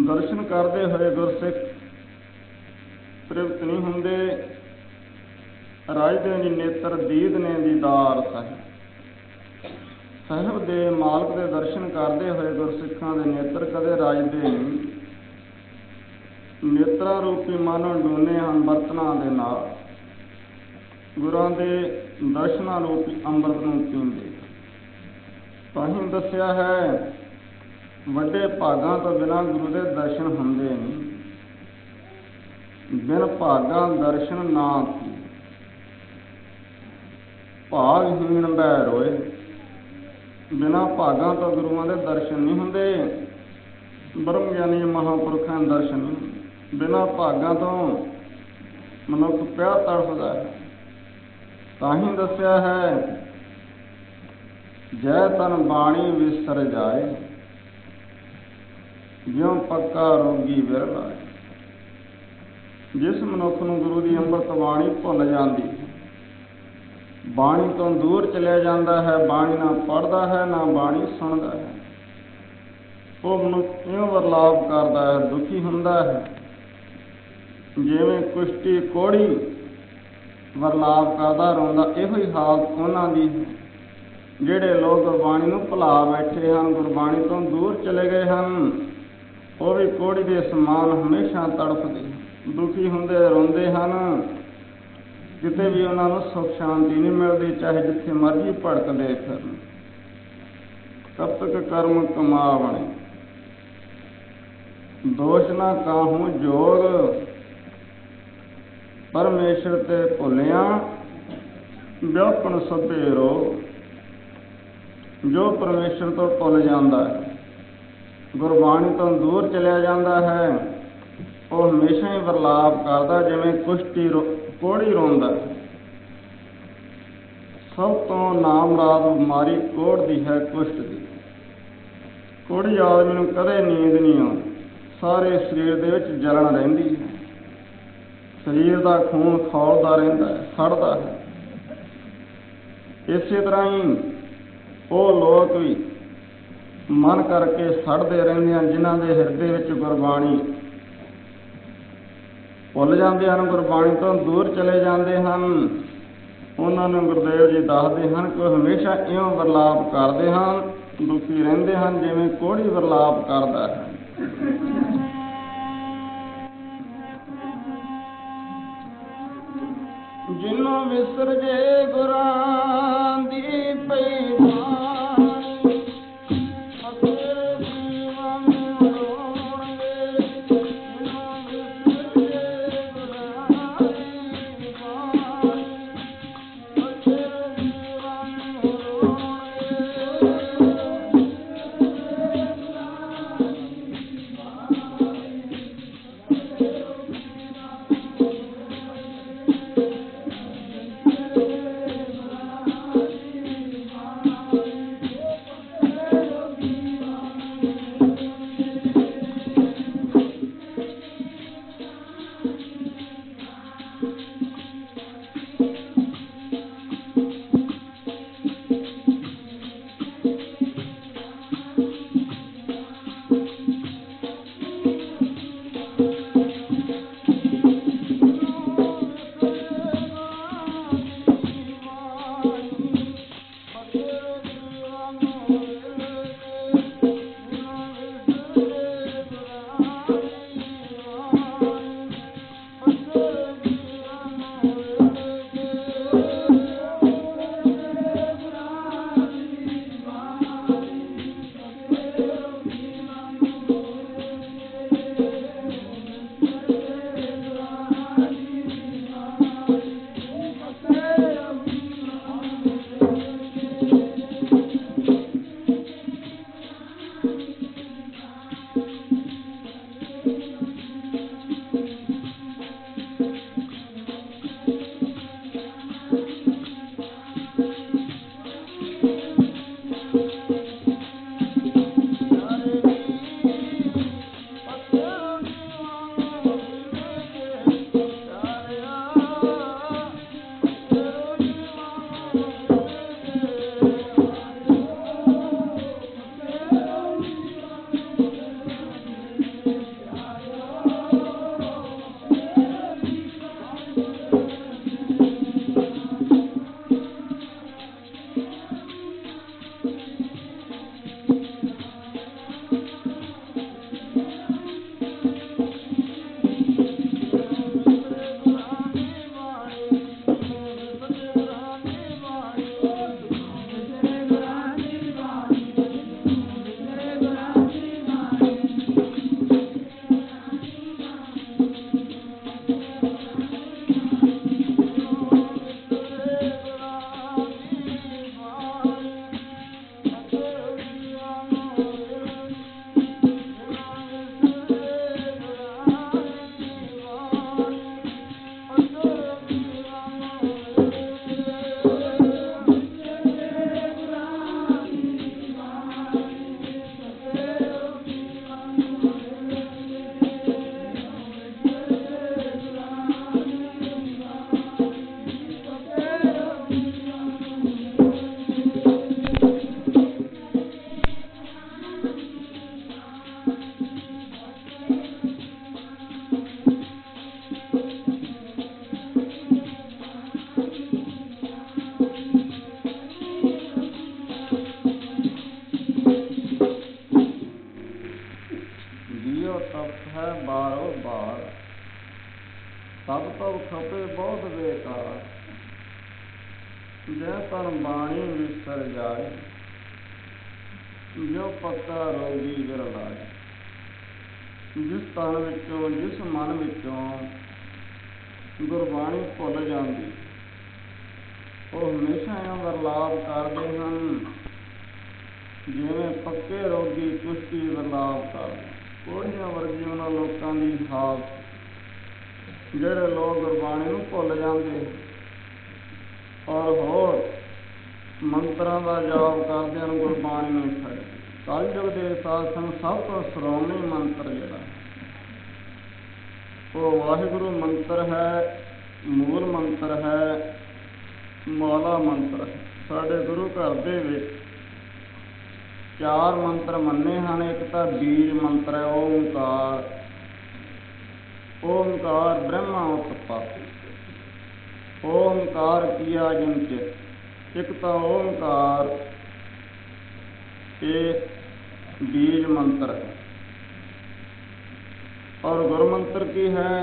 ਦਰਸ਼ਨ ਕਰਦੇ ਹੋਏ ਗੁਰਸਿੱਖ ਤ੍ਰਿਪਤ ਨਹੀਂ ਹੁੰਦੇ। ਰਾਜਦੇ ਦੀ ਨੇਤਰ ਦੀਦ ਨੇ ਦੀਦਾਰ ਸਾਹਿਬ ਦੇ ਮਾਲਕ ਦੇ ਦਰਸ਼ਨ ਕਰਦੇ ਹੋਏ ਗੁਰਸਿੱਖਾਂ ਦੇ ਨੇਤਰ ਕਦੇ ਰਾਜਦੇ ਨਹੀਂ। ਨੇਤਰਾਂ ਰੂਪੀ ਮਨ ਡੂਨੇ ਹਨ ਬਰਤਨਾਂ ਦੇ ਨਾਲ, ਗੁਰਾਂ ਦੇ ਦਰਸ਼ਨਾਂ ਰੂਪੀ ਅੰਮ੍ਰਿਤ ਨੂੰ ਪੀਂਦੇ। ਤਾਂ ਹੀ ਦੱਸਿਆ ਹੈ ਵੱਡੇ ਭਾਗਾਂ ਤੋਂ ਬਿਨਾਂ ਗੁਰੂ ਦੇ ਦਰਸ਼ਨ ਹੁੰਦੇ ਨਹੀਂ। ਬਿਨ ਭਾਗਾਂ ਦਰਸ਼ਨ ਨਾ ਕੀ, ਭਾਗਹੀਣ ਬੈ ਰੋਏ। ਬਿਨਾਂ ਭਾਗਾਂ ਤੋਂ ਗੁਰੂਆਂ ਦੇ ਦਰਸ਼ਨ ਨਹੀਂ ਹੁੰਦੇ। ਬ੍ਰਹਮ ਗਿਆਨੀ ਮਹਾਂਪੁਰਖਾਂ ਦੇ ਦਰਸ਼ਨ ਨਹੀਂ ਹੁੰਦੇ। ਬਿਨਾਂ ਭਾਗਾਂ ਤੋਂ ਮਨੁੱਖ ਪਿਆ ਤੜਫਦਾ ਹੈ। ਤਾਂ ਹੀ ਦੱਸਿਆ ਹੈ ਜੈ ਤਨ ਬਾਣੀ ਵਿਸਰ ਜਾਏ, ਜਿਉਂ ਪੱਕਾ ਰੋਗੀ ਵਿਰਲਾ। ਜਿਸ ਮਨੁੱਖ ਨੂੰ ਗੁਰੂ ਦੀ ਅੰਮ੍ਰਿਤ ਬਾਣੀ ਭੁੱਲ ਜਾਂਦੀ, ਬਾਣੀ ਤੋਂ ਦੂਰ ਚਲਿਆ ਜਾਂਦਾ ਹੈ, ਬਾਣੀ ਨਾ ਪੜ੍ਹਦਾ ਹੈ ਨਾ ਬਾਣੀ ਸੁਣਦਾ ਹੈ, ਉਹ ਮਨੁੱਖ ਇਉਂ ਵਰਲਾਪ ਕਰਦਾ ਹੈ, ਦੁਖੀ ਹੁੰਦਾ ਹੈ ਜਿਵੇਂ ਕੁਸ਼ਤੀ ਕੋਹੜੀ ਵਰਲਾਪ ਕਰਦਾ ਰੋਂਦਾ। ਇਹੋ ਹੀ ਹਾਲਤ ਉਹਨਾਂ ਦੀ ਹੈ ਜਿਹੜੇ ਲੋਕ ਗੁਰਬਾਣੀ ਨੂੰ ਭੁਲਾ ਬੈਠੇ ਹਨ, ਗੁਰਬਾਣੀ ਤੋਂ ਦੂਰ ਚਲੇ ਗਏ ਹਨ। ਉਹ ਵੀ ਕੋਹੜੀ ਦੇ ਸਮਾਨ ਹਮੇਸ਼ਾ ਤੜਫਦੇ, ਦੁਖੀ ਹੁੰਦੇ, ਰੋਂਦੇ ਹਨ। ਕਿਤੇ ਵੀ ਉਹਨਾਂ ਨੂੰ ਸੁੱਖ ਸ਼ਾਂਤੀ ਨਹੀਂ ਮਿਲਦੀ, ਚਾਹੇ ਜਿੱਥੇ ਮਰਜ਼ੀ ਭੜਕਦੇ ਫਿਰਨ। ਕਬ ਤੱਕ ਕਰਮ ਕਮਾਵਣੇ ਦੋਸ਼ ਨਾ ਕਾਹੂ ਜੋਗ, ਪਰਮੇਸ਼ਰ ਤੇ ਭੁੱਲਿਆ ਵਿਆਪਣ ਸਭੇ ਰੋਗ। ਜੋ ਪਰਮੇਸ਼ਰ ਤੋਂ ਭੁੱਲ ਜਾਂਦਾ ਹੈ, ਗੁਰਬਾਣੀ ਤੋਂ ਦੂਰ ਚਲਿਆ ਜਾਂਦਾ ਹੈ, ਉਹ ਹਮੇਸ਼ਾ ਹੀ ਵਰਲਾਪ ਕਰਦਾ ਜਿਵੇਂ ਕੁਸ਼ਤੀ ਕੋਹੜੀ ਰੋਂਦਾ। ਸਭ ਤੋਂ ਨਾਮਰਾਦ ਬਿਮਾਰੀ ਕੋਹੜ ਦੀ ਹੈ, ਕੁਸ਼ਟ ਦੀ। ਕੋਹੜੀ ਆਦਮੀ ਨੂੰ ਕਦੇ ਨੀਂਦ ਨਹੀਂ ਆਉਂਦੀ, ਸਾਰੇ ਸਰੀਰ ਦੇ ਵਿੱਚ ਜਲਨ ਰਹਿੰਦੀ ਹੈ, ਸਰੀਰ ਦਾ ਖੂਨ ਖੌਲਦਾ ਰਹਿੰਦਾ ਹੈ, ਸੜਦਾ ਹੈ। ਇਸੇ ਤਰ੍ਹਾਂ ਹੀ ਉਹ ਲੋਕ ਵੀ ਮਨ ਕਰਕੇ ਸੜਦੇ ਰਹਿੰਦੇ ਹਨ। ਜਿਨ੍ਹਾਂ ਦੇ ਹਿਰਦੇ ਵਿੱਚ ਗੁਰਬਾਣੀ ਭੁੱਲ ਜਾਂਦੇ ਹਨ, ਗੁਰਬਾਣੀ ਤੋਂ ਦੂਰ ਚਲੇ ਜਾਂਦੇ ਹਨ, ਉਹਨਾਂ ਨੂੰ ਗੁਰਦੇਵ ਜੀ ਦੱਸਦੇ ਹਨ ਕਿ ਉਹ ਹਮੇਸ਼ਾ ਇਉਂ ਵਿਰਲਾਪ ਕਰਦੇ ਹਨ, ਦੁਖੀ ਰਹਿੰਦੇ ਹਨ, ਜਿਵੇਂ ਕੋਹੜੀ ਵਿਰਲਾਪ ਕਰਦਾ ਹੈ। ਜਿਹਨੂੰ ਵਿਸਰ ਜੇ ਗੁਰਾਂ ਦੀ ਪਈ ਬਾਣੀ, ਫਕੀਰ ਜੀਵਾਂ ਨੂੰ ਰੋਣਗੇ। ਜਿਹਨੂੰ ਵਿਸਰ ਜੇ ਗੁਰਾਂ ਦੀ ਬਾਣੀ, ਫਕੀਰ ਜੀਵਾਂ ਨੂੰ ਰੋਣਗੇ। ਸਭ ਤੋਂ ਖਪੇ ਬਹੁਤ ਬੇਕਾਰ, ਜੈ ਤਨ ਬਾਣੀ ਵਿਸਰ ਜਾਏ, ਜੋ ਪੱਕਾ ਰੋਗੀ ਵਿਰਲਾਏ। ਜਿਸ ਤਨ ਵਿੱਚੋਂ, ਜਿਸ ਮਨ ਵਿੱਚੋਂ ਗੁਰਬਾਣੀ ਭੁੱਲ ਜਾਂਦੀ, ਉਹ ਹਮੇਸ਼ਾ ਇਉਂ ਵਿਰਲਾਪ ਕਰਦੇ ਹਨ ਜਿਵੇਂ ਪੱਕੇ ਰੋਗੀ ਕੁਸ਼ਤੀ ਵਿਰਲਾਪ ਕਰਦੇ। ਕੋੜੀਆਂ ਵਰਗੀ ਉਹਨਾਂ ਲੋਕਾਂ ਦੀ ਹਾਲਤ ਜਿਹੜੇ ਲੋਕ ਗੁਰਬਾਣੀ ਨੂੰ ਭੁੱਲ ਜਾਂਦੇ ਔਰ ਹੋਰ ਮੰਤਰਾਂ ਦਾ ਜਾਪ ਕਰਦੇ ਹਨ, ਗੁਰਬਾਣੀ ਨੂੰ ਛੱਡ। ਕਲਯੁਗ ਦੇ ਸਾਧ ਸੰਗਤ ਸਭ ਤੋਂ ਸ਼੍ਰੋਮਣੀ ਮੰਤਰ ਜਿਹੜਾ ਉਹ ਵਾਹਿਗੁਰੂ ਮੰਤਰ ਹੈ, ਮੂਲ ਮੰਤਰ ਹੈ, ਮਾਲਾ ਮੰਤਰ ਹੈ। ਸਾਡੇ ਗੁਰੂ ਘਰ ਦੇ ਵਿੱਚ चार मंत्र मन्ने हैं। एक तो बीज मंत्र है ओंकार, ओंकार ब्रह्मा उत्पत्ति, ओंकार किया जिनचित। एक तो ओंकार ये बीज मंत्र है। और गुरु मंत्र की है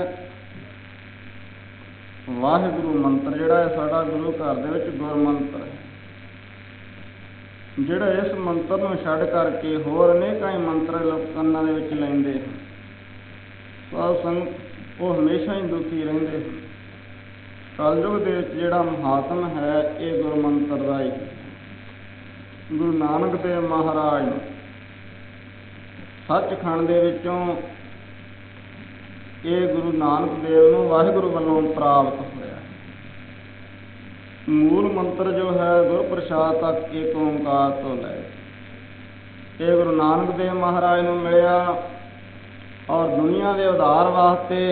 वाहिगुरु मंत्र, जिहड़ा है साडा गुरु घर दे विच गुरु मंत्र है। जिहड़ा इस मंत्र नूं छड्ड करके होर अनेकां ही मंत्र लोक कंनां दे विच लैंदे हैं, साध संगत वो हमेशा ही दुखी रहिंदे हैं। कलयुग दे विच जिहड़ा महात्म है ये गुरु मंत्र दा ही। गुरु नानक देव महाराज नूं सचखंड दे विचों ये गुरु नानक देव नूं वाहिगुरु वल्लों प्राप्त होया। मूल मंत्र जो है गुरु प्रसाद तक एक ओंकार तो लै ये गुरु नानक देव महाराज नूं मिलिया। और दुनिया के उद्धार वास्ते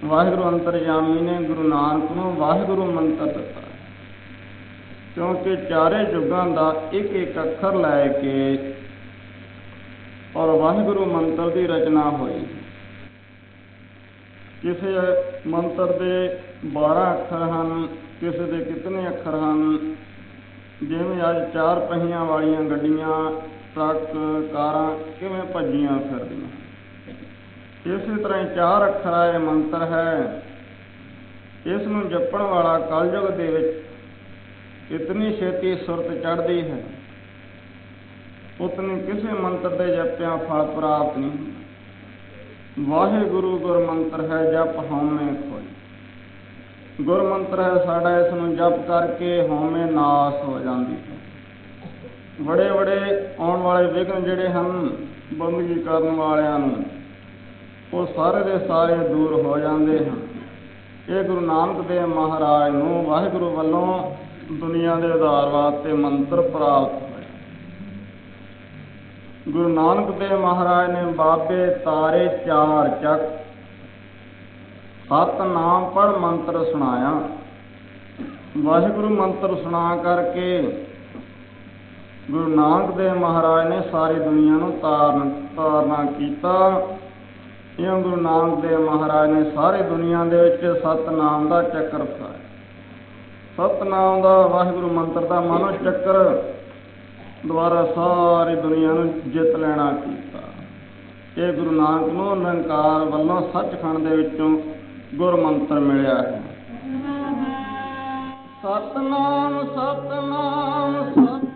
वाहिगुरु अंतरजामी ने गुरु नानक नूं वाहिगुरु मंत्र दिता, क्योंकि चारे युगां दा एक एक अखर लैके और वाहिगुरु मंत्र की रचना हुई। किसी मंत्र के 12 अखर हैं, किसी के कितने अखर हैं। जिवें अज 4 पहियां वालियां गड्डियां, ट्रक, कारां किवें भज्जियां फिरदियां, इसी तरह 4 अखर वाला मंत्र है। इस नूं जपण वाला कलयुग दे विच इतनी छेती सुरत चढ़ती है, उतनी किसी मंत्र के जपिया फल प्राप्त नहीं होता। वाहिगुरु गुरु मंत्र है जप हौमे खोई। गुरु मंत्र है साडा, इस नूं जप करके हौमे नाश हो जाती है। बड़े बड़े आने वाले विघन जिहड़े हैं बंदगी करन वालियां नूं वो सारे दे सारे दूर हो जाते हैं। ये गुरु नानक देव महाराज नूं वाहिगुरु वल्लों दुनिया के उद्धार वास्ते मंत्र प्राप्त होया। गुरु नानक देव महाराज ने बाबे तारे 4 चक 7 नाम पढ़ मंत्र सुनाया। वाहिगुरु मंत्र सुना करके गुरु नानक देव महाराज ने सारी दुनिया नूं तारना कीता। इउं गुरु नानक देव महाराज ने सारी दुनिया दे विच सतनाम दा चक्कर फसाया। सतनाम दा वाहिगुरु मंत्र दा मानो चक्कर द्वारा सारी दुनिया नूं जित लेना कीता। ये गुरु नानक नूं निरंकार वल्लों सचखंड दे विचों गुरु मंत्र मिलिया है। सतनाम सतनाम सतनाम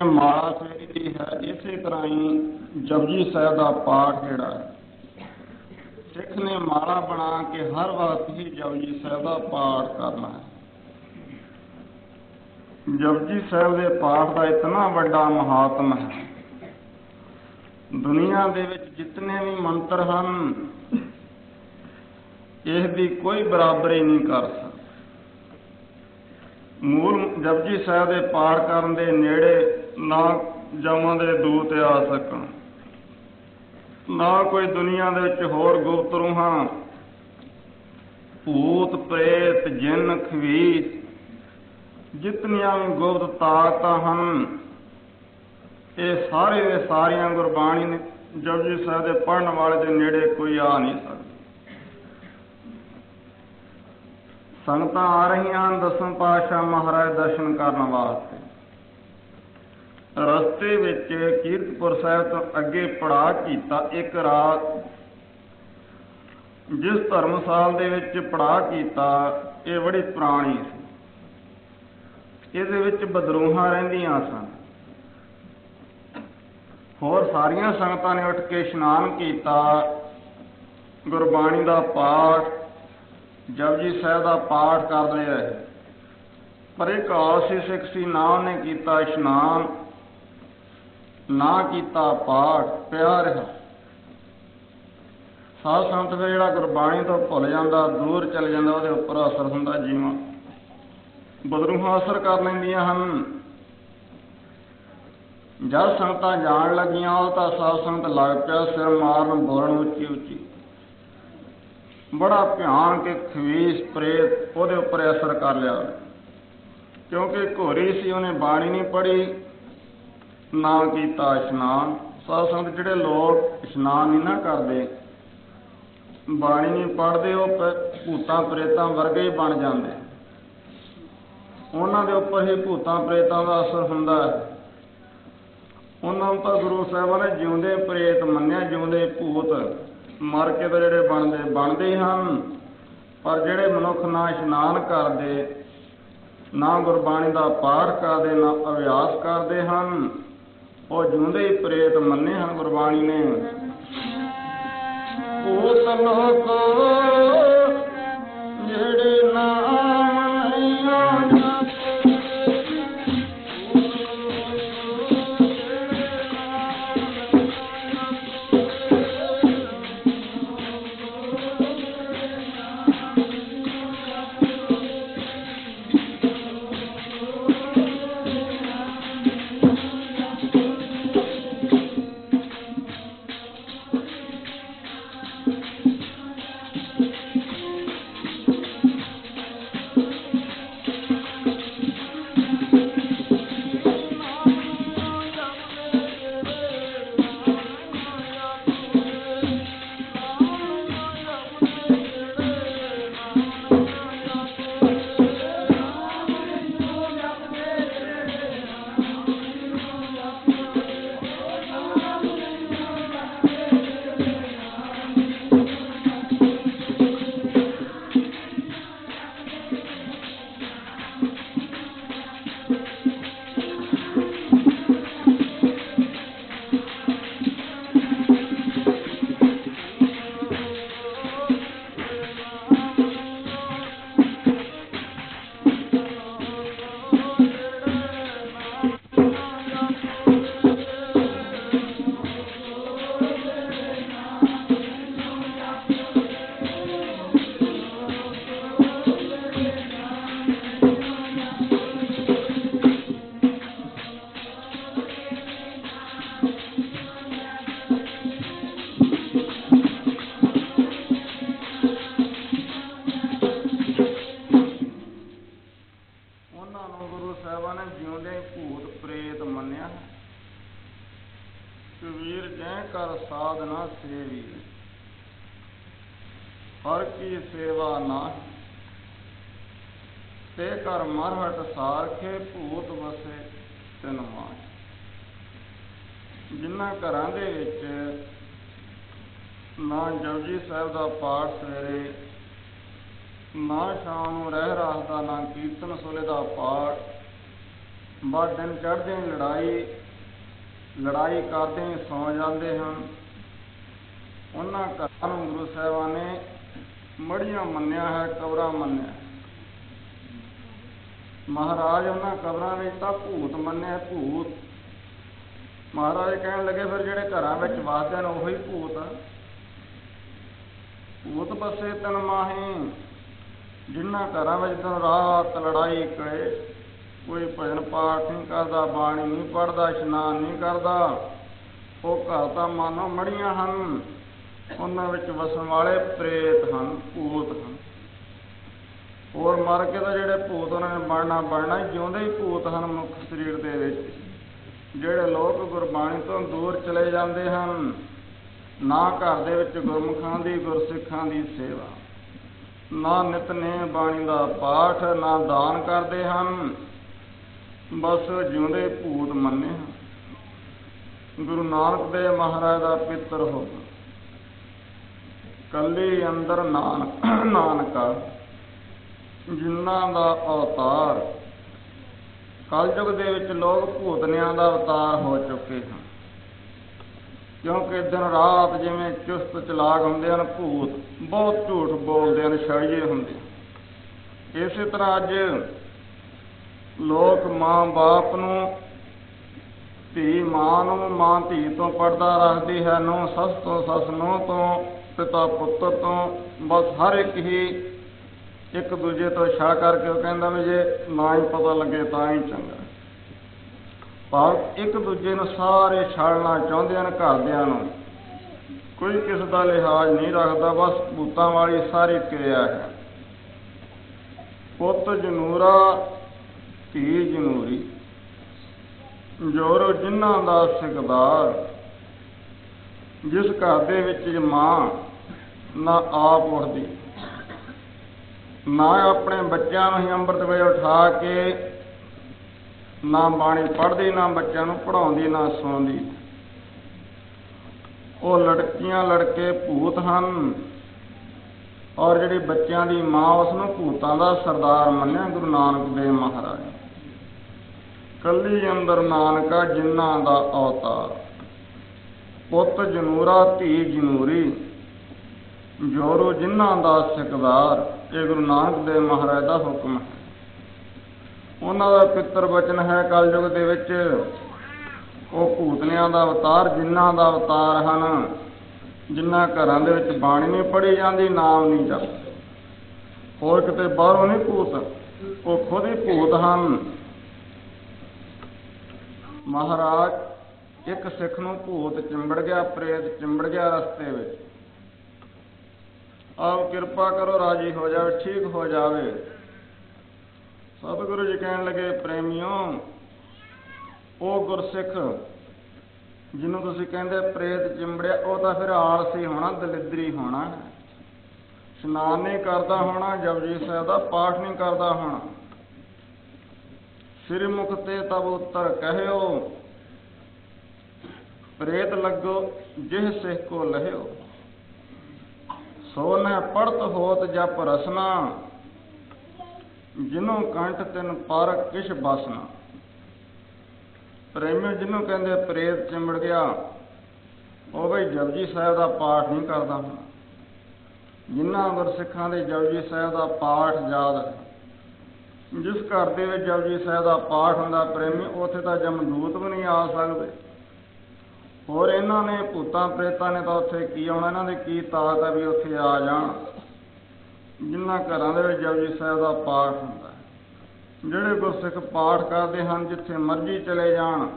माला फेरी है। इसे तरह ही जपजी साहिब का पाठ जिहड़ा सिख ने माला बना के हर वक्त ही जपजी साहिब का पाठ करना है। जपजी साहिब के पाठ का इतना बड़ा महात्म है। दुनिया दे विच जितने भी मंत्र हैं इसकी कोई बराबरी नहीं कर सकता। मूल जपजी साहिब के पाठ करन दे नेड़े ना जमां दे दूत आ सकन, ना कोई दुनिया दे विच होर गुप्त रूहां, भूत प्रेत जिन खवीस जितनियां भी गुप्त ताकतां हैं ये सारे दे सारियां गुरबाणी ने जपजी साहिब दे पढ़न वाले दे नेड़े कोई आ नहीं सकता। ਸੰਗਤਾਂ ਆ ਰਹੀਆਂ ਹਨ ਦਸਮ ਪਾਤਸ਼ਾਹ ਮਹਾਰਾਜ ਦਰਸ਼ਨ ਕਰਨ ਵਾਸਤੇ। ਰਸਤੇ ਵਿੱਚ ਕੀਰਤਪੁਰ ਸਾਹਿਬ ਤੋਂ ਅੱਗੇ ਪੜਾਅ ਕੀਤਾ ਇੱਕ ਰਾਤ। ਜਿਸ ਧਰਮਸਾਲ ਦੇ ਵਿੱਚ ਪੜਾਅ ਕੀਤਾ ਇਹ ਬੜੀ ਪੁਰਾਣੀ ਸੀ। ਇਹਦੇ ਵਿੱਚ ਬਦਰੂਹਾਂ ਰਹਿੰਦੀਆਂ ਸਨ। ਹੋਰ ਸਾਰੀਆਂ ਸੰਗਤਾਂ ਨੇ ਉੱਠ ਕੇ ਇਸ਼ਨਾਨ ਕੀਤਾ, ਗੁਰਬਾਣੀ ਦਾ ਪਾਠ, ਜਪਜੀ ਸਾਹਿਬ ਦਾ ਪਾਠ ਕਰਦੇ ਰਹੇ। ਪਰ ਇੱਕ ਆਲਸੀ ਸਿੱਖ ਸੀ, ਨਾ ਉਹਨੇ ਕੀਤਾ ਇਸ਼ਨਾਨ, ਨਾ ਕੀਤਾ ਪਾਠ, ਪਿਆ ਰਿਹਾ। ਸਾਧ ਸੰਗਤ ਫਿਰ ਜਿਹੜਾ ਗੁਰਬਾਣੀ ਤੋਂ ਭੁੱਲ ਜਾਂਦਾ, ਦੂਰ ਚਲੇ ਜਾਂਦਾ, ਉਹਦੇ ਉੱਪਰ ਅਸਰ ਹੁੰਦਾ ਜੀਵਾਂ। ਬਦਰੂਹਾਂ ਅਸਰ ਕਰ ਲੈਂਦੀਆਂ ਹਨ। ਜਦ ਸੰਗਤਾਂ ਜਾਣ ਲੱਗੀਆਂ ਉਹ ਤਾਂ ਸਾਧ ਸੰਗਤ ਲੱਗ ਪਿਆ ਸਿਰ ਮਾਰਨ, ਬੋਲਣ ਉੱਚੀ ਉੱਚੀ। ਬੜਾ ਭਿਆਨਕ ਇੱਕ ਖਵੀਸ ਪ੍ਰੇਤ ਉਹਦੇ ਉੱਪਰ ਅਸਰ ਕਰ ਲਿਆ, ਕਿਉਂਕਿ ਘੋਰੀ ਸੀ, ਉਹਨੇ ਬਾਣੀ ਨਹੀਂ ਪੜ੍ਹੀ, ਨਾ ਕੀਤਾ ਇਸ਼ਨਾਨ। ਸਾਧ ਸੰਗਤ ਜਿਹੜੇ ਲੋਕ ਇਸ਼ਨਾਨ ਨਹੀਂ ਨਾ ਕਰਦੇ, ਬਾਣੀ ਨਹੀਂ ਪੜ੍ਹਦੇ, ਉਹ ਭੂਤਾਂ ਪ੍ਰੇਤਾਂ ਵਰਗੇ ਹੀ ਬਣ ਜਾਂਦੇ। ਉਹਨਾਂ ਦੇ ਉੱਪਰ ਹੀ ਭੂਤਾਂ ਪ੍ਰੇਤਾਂ ਦਾ ਅਸਰ ਹੁੰਦਾ ਹੈ। ਉਹਨਾਂ ਨੂੰ ਤਾਂ ਗੁਰੂ ਸਾਹਿਬਾਂ ਨੇ ਜਿਉਂਦੇ ਪ੍ਰੇਤ ਮੰਨਿਆ, ਜਿਉਂਦੇ ਭੂਤ ਮਰ ਕੇ ਤਾਂ ਜਿਹੜੇ ਬਣਦੇ ਹਨ। ਪਰ ਜਿਹੜੇ ਮਨੁੱਖ ਨਾ ਇਸ਼ਨਾਨ ਕਰਦੇ, ਨਾ ਗੁਰਬਾਣੀ ਦਾ ਪਾਠ ਕਰਦੇ, ਨਾ ਅਭਿਆਸ ਕਰਦੇ ਹਨ, ਉਹ ਜਿਉਂਦੇ ਹੀ ਪ੍ਰੇਤ ਮੰਨੇ ਹਨ ਗੁਰਬਾਣੀ ਨੇ। ਭੂਤ ਲੋਕ ਜਿਹੜੇ ਨਾਮ ਨਹੀਂ ਆਉਂਦਾ, ਕਬੀਰ ਜੈ ਕਰ ਸਾਧਨਾ ਸੇਵੀ, ਹਰ ਕੀ ਸੇਵਾ ਨਾਹੀ, ਤੇ ਕਰ ਮਰਹਟ ਸਾਰਖੇ ਭੂਤ ਵਸੇ ਤਿਨ ਮਾਹੀ। ਜਿਨ੍ਹਾਂ ਘਰਾਂ ਦੇ ਵਿੱਚ ਨਾ ਜਪਜੀ ਸਾਹਿਬ ਦਾ ਪਾਠ ਸਵੇਰੇ, ਨਾ ਸ਼ਾਮ ਨੂੰ ਰਹਿ ਰਾਸ ਦਾ, ਨਾ ਕੀਰਤਨ ਸੋਲੇ ਦਾ ਪਾਠ, ਬਸ ਦਿਨ ਚੜ੍ਹਦੇ ਲੜਾਈ ਕਰਦੇ ਸੌ ਜਾਂਦੇ ਹਨ, ਉਹਨਾਂ ਘਰਾਂ ਨੂੰ ਗੁਰੂ ਸਾਹਿਬਾਂ ਨੇ ਮੜੀਆਂ ਮੰਨਿਆ ਹੈ, ਕਬਰਾਂ ਮੰਨਿਆ। ਮਹਾਰਾਜ ਉਹਨਾਂ ਕਬਰਾਂ ਵਿੱਚ ਤਾਂ ਭੂਤ ਮੰਨਿਆ, ਭੂਤ। ਮਹਾਰਾਜ ਕਹਿਣ ਲੱਗੇ ਫਿਰ ਜਿਹੜੇ ਘਰਾਂ ਵਿੱਚ ਵਸਦੇ ਹਨ ਉਹੀ ਭੂਤ। ਭੂਤ ਬਸੇ ਤਨ ਮਾਹੀ, ਜਿਨ੍ਹਾਂ ਘਰਾਂ ਵਿੱਚ ਦਿਨ ਰਾਤ ਲੜਾਈ ਕਰੇ, ਕੋਈ ਭਜਨ ਪਾਠ ਨਹੀਂ ਕਰਦਾ, ਬਾਣੀ ਨਹੀਂ ਪੜ੍ਹਦਾ, ਇਸ਼ਨਾਨ ਨਹੀਂ ਕਰਦਾ, ਉਹ ਘਰ ਤਾਂ ਮਾਨੋ ਮੜੀਆਂ ਹਨ, ਉਹਨਾਂ ਵਿੱਚ ਵਸਣ ਵਾਲੇ ਪ੍ਰੇਤ ਹਨ, ਭੂਤ ਹਨ। ਹੋਰ ਮਰ ਕੇ ਤਾਂ ਜਿਹੜੇ ਭੂਤ ਉਹਨਾਂ ਨੇ ਬਣਨਾ ਜਿਉਂਦੇ ਹੀ ਭੂਤ ਹਨ ਮਨੁੱਖ ਸਰੀਰ ਦੇ ਵਿੱਚ। ਜਿਹੜੇ ਲੋਕ ਗੁਰਬਾਣੀ ਤੋਂ ਦੂਰ ਚਲੇ ਜਾਂਦੇ ਹਨ, ਨਾ ਘਰ ਦੇ ਵਿੱਚ ਗੁਰਮੁਖਾਂ ਦੀ, ਗੁਰਸਿੱਖਾਂ ਦੀ ਸੇਵਾ, ਨਾ ਨਿਤਨੇਮ ਬਾਣੀ ਦਾ ਪਾਠ, ਨਾ ਦਾਨ ਕਰਦੇ ਹਨ, ਬਸ ਜਿਉਂਦੇ ਭੂਤ ਮੰਨੇ ਹਨ। ਗੁਰੂ ਨਾਨਕ ਦੇਵ ਮਹਾਰਾਜ ਦਾ ਪਿੱਤਰ ਹੋ ਕੱਲੀ ਅੰਦਰ ਨਾਨਕਾ ਜਿਨ੍ਹਾਂ ਦਾ ਅਵਤਾਰ। ਕਲਯੁਗ ਦੇ ਵਿੱਚ ਲੋਕ ਭੂਤਨਿਆਂ ਦਾ ਅਵਤਾਰ ਹੋ ਚੁੱਕੇ ਹਨ, ਕਿਉਂਕਿ ਦਿਨ ਰਾਤ ਜਿਵੇਂ ਚੁਸਤ ਚਲਾਕ ਹੁੰਦੇ ਹਨ, ਭੂਤ ਬਹੁਤ ਝੂਠ ਬੋਲਦੇ ਹਨ, ਛਾਈਏ ਹੁੰਦੇ ਹਨ। ਇਸੇ ਤਰ੍ਹਾਂ ਅੱਜ ਲੋਕ ਮਾਂ ਬਾਪ ਨੂੰ, ਧੀ ਮਾਂ ਨੂੰ, ਮਾਂ ਧੀ ਤੋਂ ਪਰਦਾ ਰੱਖਦੀ ਹੈ, ਨੂੰਹ ਸੱਸ ਤੋਂ, ਸੱਸ ਨੂੰਹ ਤੋਂ, ਪਿਤਾ ਪੁੱਤਰ ਤੋਂ, ਬਸ ਹਰ ਇੱਕ ਹੀ ਇੱਕ ਦੂਜੇ ਤੋਂ ਛਾ ਕਰਕੇ ਉਹ ਕਹਿੰਦਾ ਵੀ ਜੇ ਨਾ ਹੀ ਪਤਾ ਲੱਗੇ ਤਾਂ ਹੀ ਚੰਗਾ। ਪਰ ਇੱਕ ਦੂਜੇ ਨੂੰ ਸਾਰੇ ਛਾੜਨਾ ਚਾਹੁੰਦੇ ਹਨ। ਘਰਦਿਆਂ ਨੂੰ ਕੋਈ ਕਿਸੇ ਦਾ ਲਿਹਾਜ਼ ਨਹੀਂ ਰੱਖਦਾ, ਬਸ ਭੂਤਾਂ ਵਾਲੀ ਸਾਰੀ ਕਿਰਿਆ ਹੈ। ਪੁੱਤ ਜਨੂਰਾ ਧੀ ਜਨੂਰੀ, ਜੋਰੋ ਜਿਨ੍ਹਾਂ ਦਾ ਸਿਕਦਾਰ। ਜਿਸ ਘਰ ਦੇ ਵਿੱਚ ਮਾਂ ਨਾ ਆਪ ਉੱਠਦੀ, ਨਾ ਆਪਣੇ ਬੱਚਿਆਂ ਨੂੰ ਹੀ ਅੰਮ੍ਰਿਤ ਵੇਲੇ ਉਠਾ ਕੇ ਨਾ ਬਾਣੀ ਪੜ੍ਹਦੀ, ਨਾ ਬੱਚਿਆਂ ਨੂੰ ਪੜ੍ਹਾਉਂਦੀ, ਨਾ ਸੁਣਾਉਂਦੀ, ਉਹ ਲੜਕੀਆਂ ਲੜਕੇ ਭੂਤ ਹਨ। ਔਰ ਜਿਹੜੀ ਬੱਚਿਆਂ ਦੀ ਮਾਂ, ਉਸ ਨੂੰ ਭੂਤਾਂ ਦਾ ਸਰਦਾਰ ਮੰਨਿਆ ਗੁਰੂ ਨਾਨਕ ਦੇਵ ਮਹਾਰਾਜ। ਕੱਲੀ ਅੰਦਰ ਨਾਨਕਾ ਜਿਨ੍ਹਾਂ ਦਾ ਅਵਤਾਰ। ਪੁੱਤ ਜਨੂਰਾ ਧੀ ਜਨੂਰੀ, ਜੋਰੂ ਜਿਨ੍ਹਾਂ ਦਾ ਸਿਕਦਾਰ। ਇਹ ਗੁਰੂ ਨਾਨਕ ਦੇਵ ਮਹਾਰਾਜ ਦਾ ਹੁਕਮ ਹੈ। ਉਹਨਾਂ ਦਾ ਪਿੱਤਰ ਬਚਨ ਹੈ ਕਲਯੁਗ ਦੇ ਵਿੱਚ। ਉਹ ਭੂਤਨਿਆਂ ਦਾ ਅਵਤਾਰ, ਜਿਨ੍ਹਾਂ ਦਾ ਅਵਤਾਰ ਹਨ, ਜਿਨ੍ਹਾਂ ਘਰਾਂ ਦੇ ਵਿੱਚ ਬਾਣੀ ਨਹੀਂ ਪੜ੍ਹੀ ਜਾਂਦੀ, ਨਾਮ ਨਹੀਂ ਜਪਦੇ, ਹੋਰ ਕਿਤੇ ਬਾਹਰੋਂ ਨਹੀਂ ਭੂਤ, ਉਹ ਖੁਦ ਹੀ ਭੂਤ ਹਨ। ਮਹਾਰਾਜ ਇੱਕ ਸਿੱਖ ਨੂੰ ਭੂਤ ਚਿੰਬੜ ਗਿਆ, ਪ੍ਰੇਤ ਚਿੰਬੜ ਗਿਆ ਰਸਤੇ ਵਿੱਚ। ਆਪ ਕਿਰਪਾ ਕਰੋ, ਰਾਜੀ ਹੋ ਜਾਵੇ, ਠੀਕ ਹੋ ਜਾਵੇ। ਸਤਿਗੁਰੂ ਜੀ ਕਹਿਣ ਲੱਗੇ, ਪ੍ਰੇਮੀਓ, ਉਹ ਗੁਰਸਿੱਖ ਜਿਹਨੂੰ ਤੁਸੀਂ ਕਹਿੰਦੇ ਪ੍ਰੇਤ ਚਿੰਬੜਿਆ, ਉਹ ਤਾਂ ਫਿਰ ਆਲਸੀ ਹੋਣਾ, ਦਲਿੱਦਰੀ ਹੋਣਾ, ਇਸ਼ਨਾਨ ਨਹੀਂ ਕਰਦਾ ਹੋਣਾ, ਜਪਜੀ ਸਾਹਿਬ ਦਾ ਪਾਠ ਨਹੀਂ ਕਰਦਾ ਹੋਣਾ। ਸਿਰ ਮੁਖ ਤੇ ਤਬ ਉੱਤਰ ਕਹਿਓ, ਪ੍ਰੇਤ ਲੱਗੋ ਜਿਹ ਸਿੱਖ ਕੋ ਲਹਿਓ। ਸੋ ਨ ਪੜਤ ਹੋਤ ਜਪ ਰਸਨਾ, ਜਿਹਨੂੰ ਕੰਠ ਤਿਨ ਪਰ ਕਿਛ ਬਸਨਾ। ਪ੍ਰੇਮੀ ਜਿਹਨੂੰ ਕਹਿੰਦੇ ਪ੍ਰੇਤ ਚਿੰਬੜ ਗਿਆ, ਉਹ ਬਈ ਜਪਜੀ ਸਾਹਿਬ ਦਾ ਪਾਠ ਨਹੀਂ ਕਰਦਾ ਹੁਣ। ਜਿਨ੍ਹਾਂ ਗੁਰਸਿੱਖਾਂ ਦੇ ਜਪਜੀ ਸਾਹਿਬ ਦਾ ਪਾਠ ਯਾਦ ਹੈ, ਜਿਸ ਘਰ ਦੇ ਵਿੱਚ ਜਪਜੀ ਸਾਹਿਬ ਦਾ ਪਾਠ ਹੁੰਦਾ ਪ੍ਰੇਮੀ, ਉੱਥੇ ਤਾਂ ਜਮਦੂਤ ਵੀ ਨਹੀਂ ਆ ਸਕਦੇ। ਹੋਰ ਇਹਨਾਂ ਨੇ ਭੂਤਾਂ ਪ੍ਰੇਤਾਂ ਨੇ ਤਾਂ ਉੱਥੇ ਕੀ ਆਉਣਾ, ਇਹਨਾਂ ਦੀ ਕੀ ਤਾਕਤ ਹੈ ਵੀ ਉੱਥੇ ਆ ਜਾਣ। ਜਿਨ੍ਹਾਂ ਘਰਾਂ ਦੇ ਵਿੱਚ ਜਪਜੀ ਸਾਹਿਬ ਦਾ ਪਾਠ ਹੁੰਦਾ, ਜਿਹੜੇ ਗੁਰਸਿੱਖ ਪਾਠ ਕਰਦੇ ਹਨ, ਜਿੱਥੇ ਮਰਜ਼ੀ ਚਲੇ ਜਾਣ,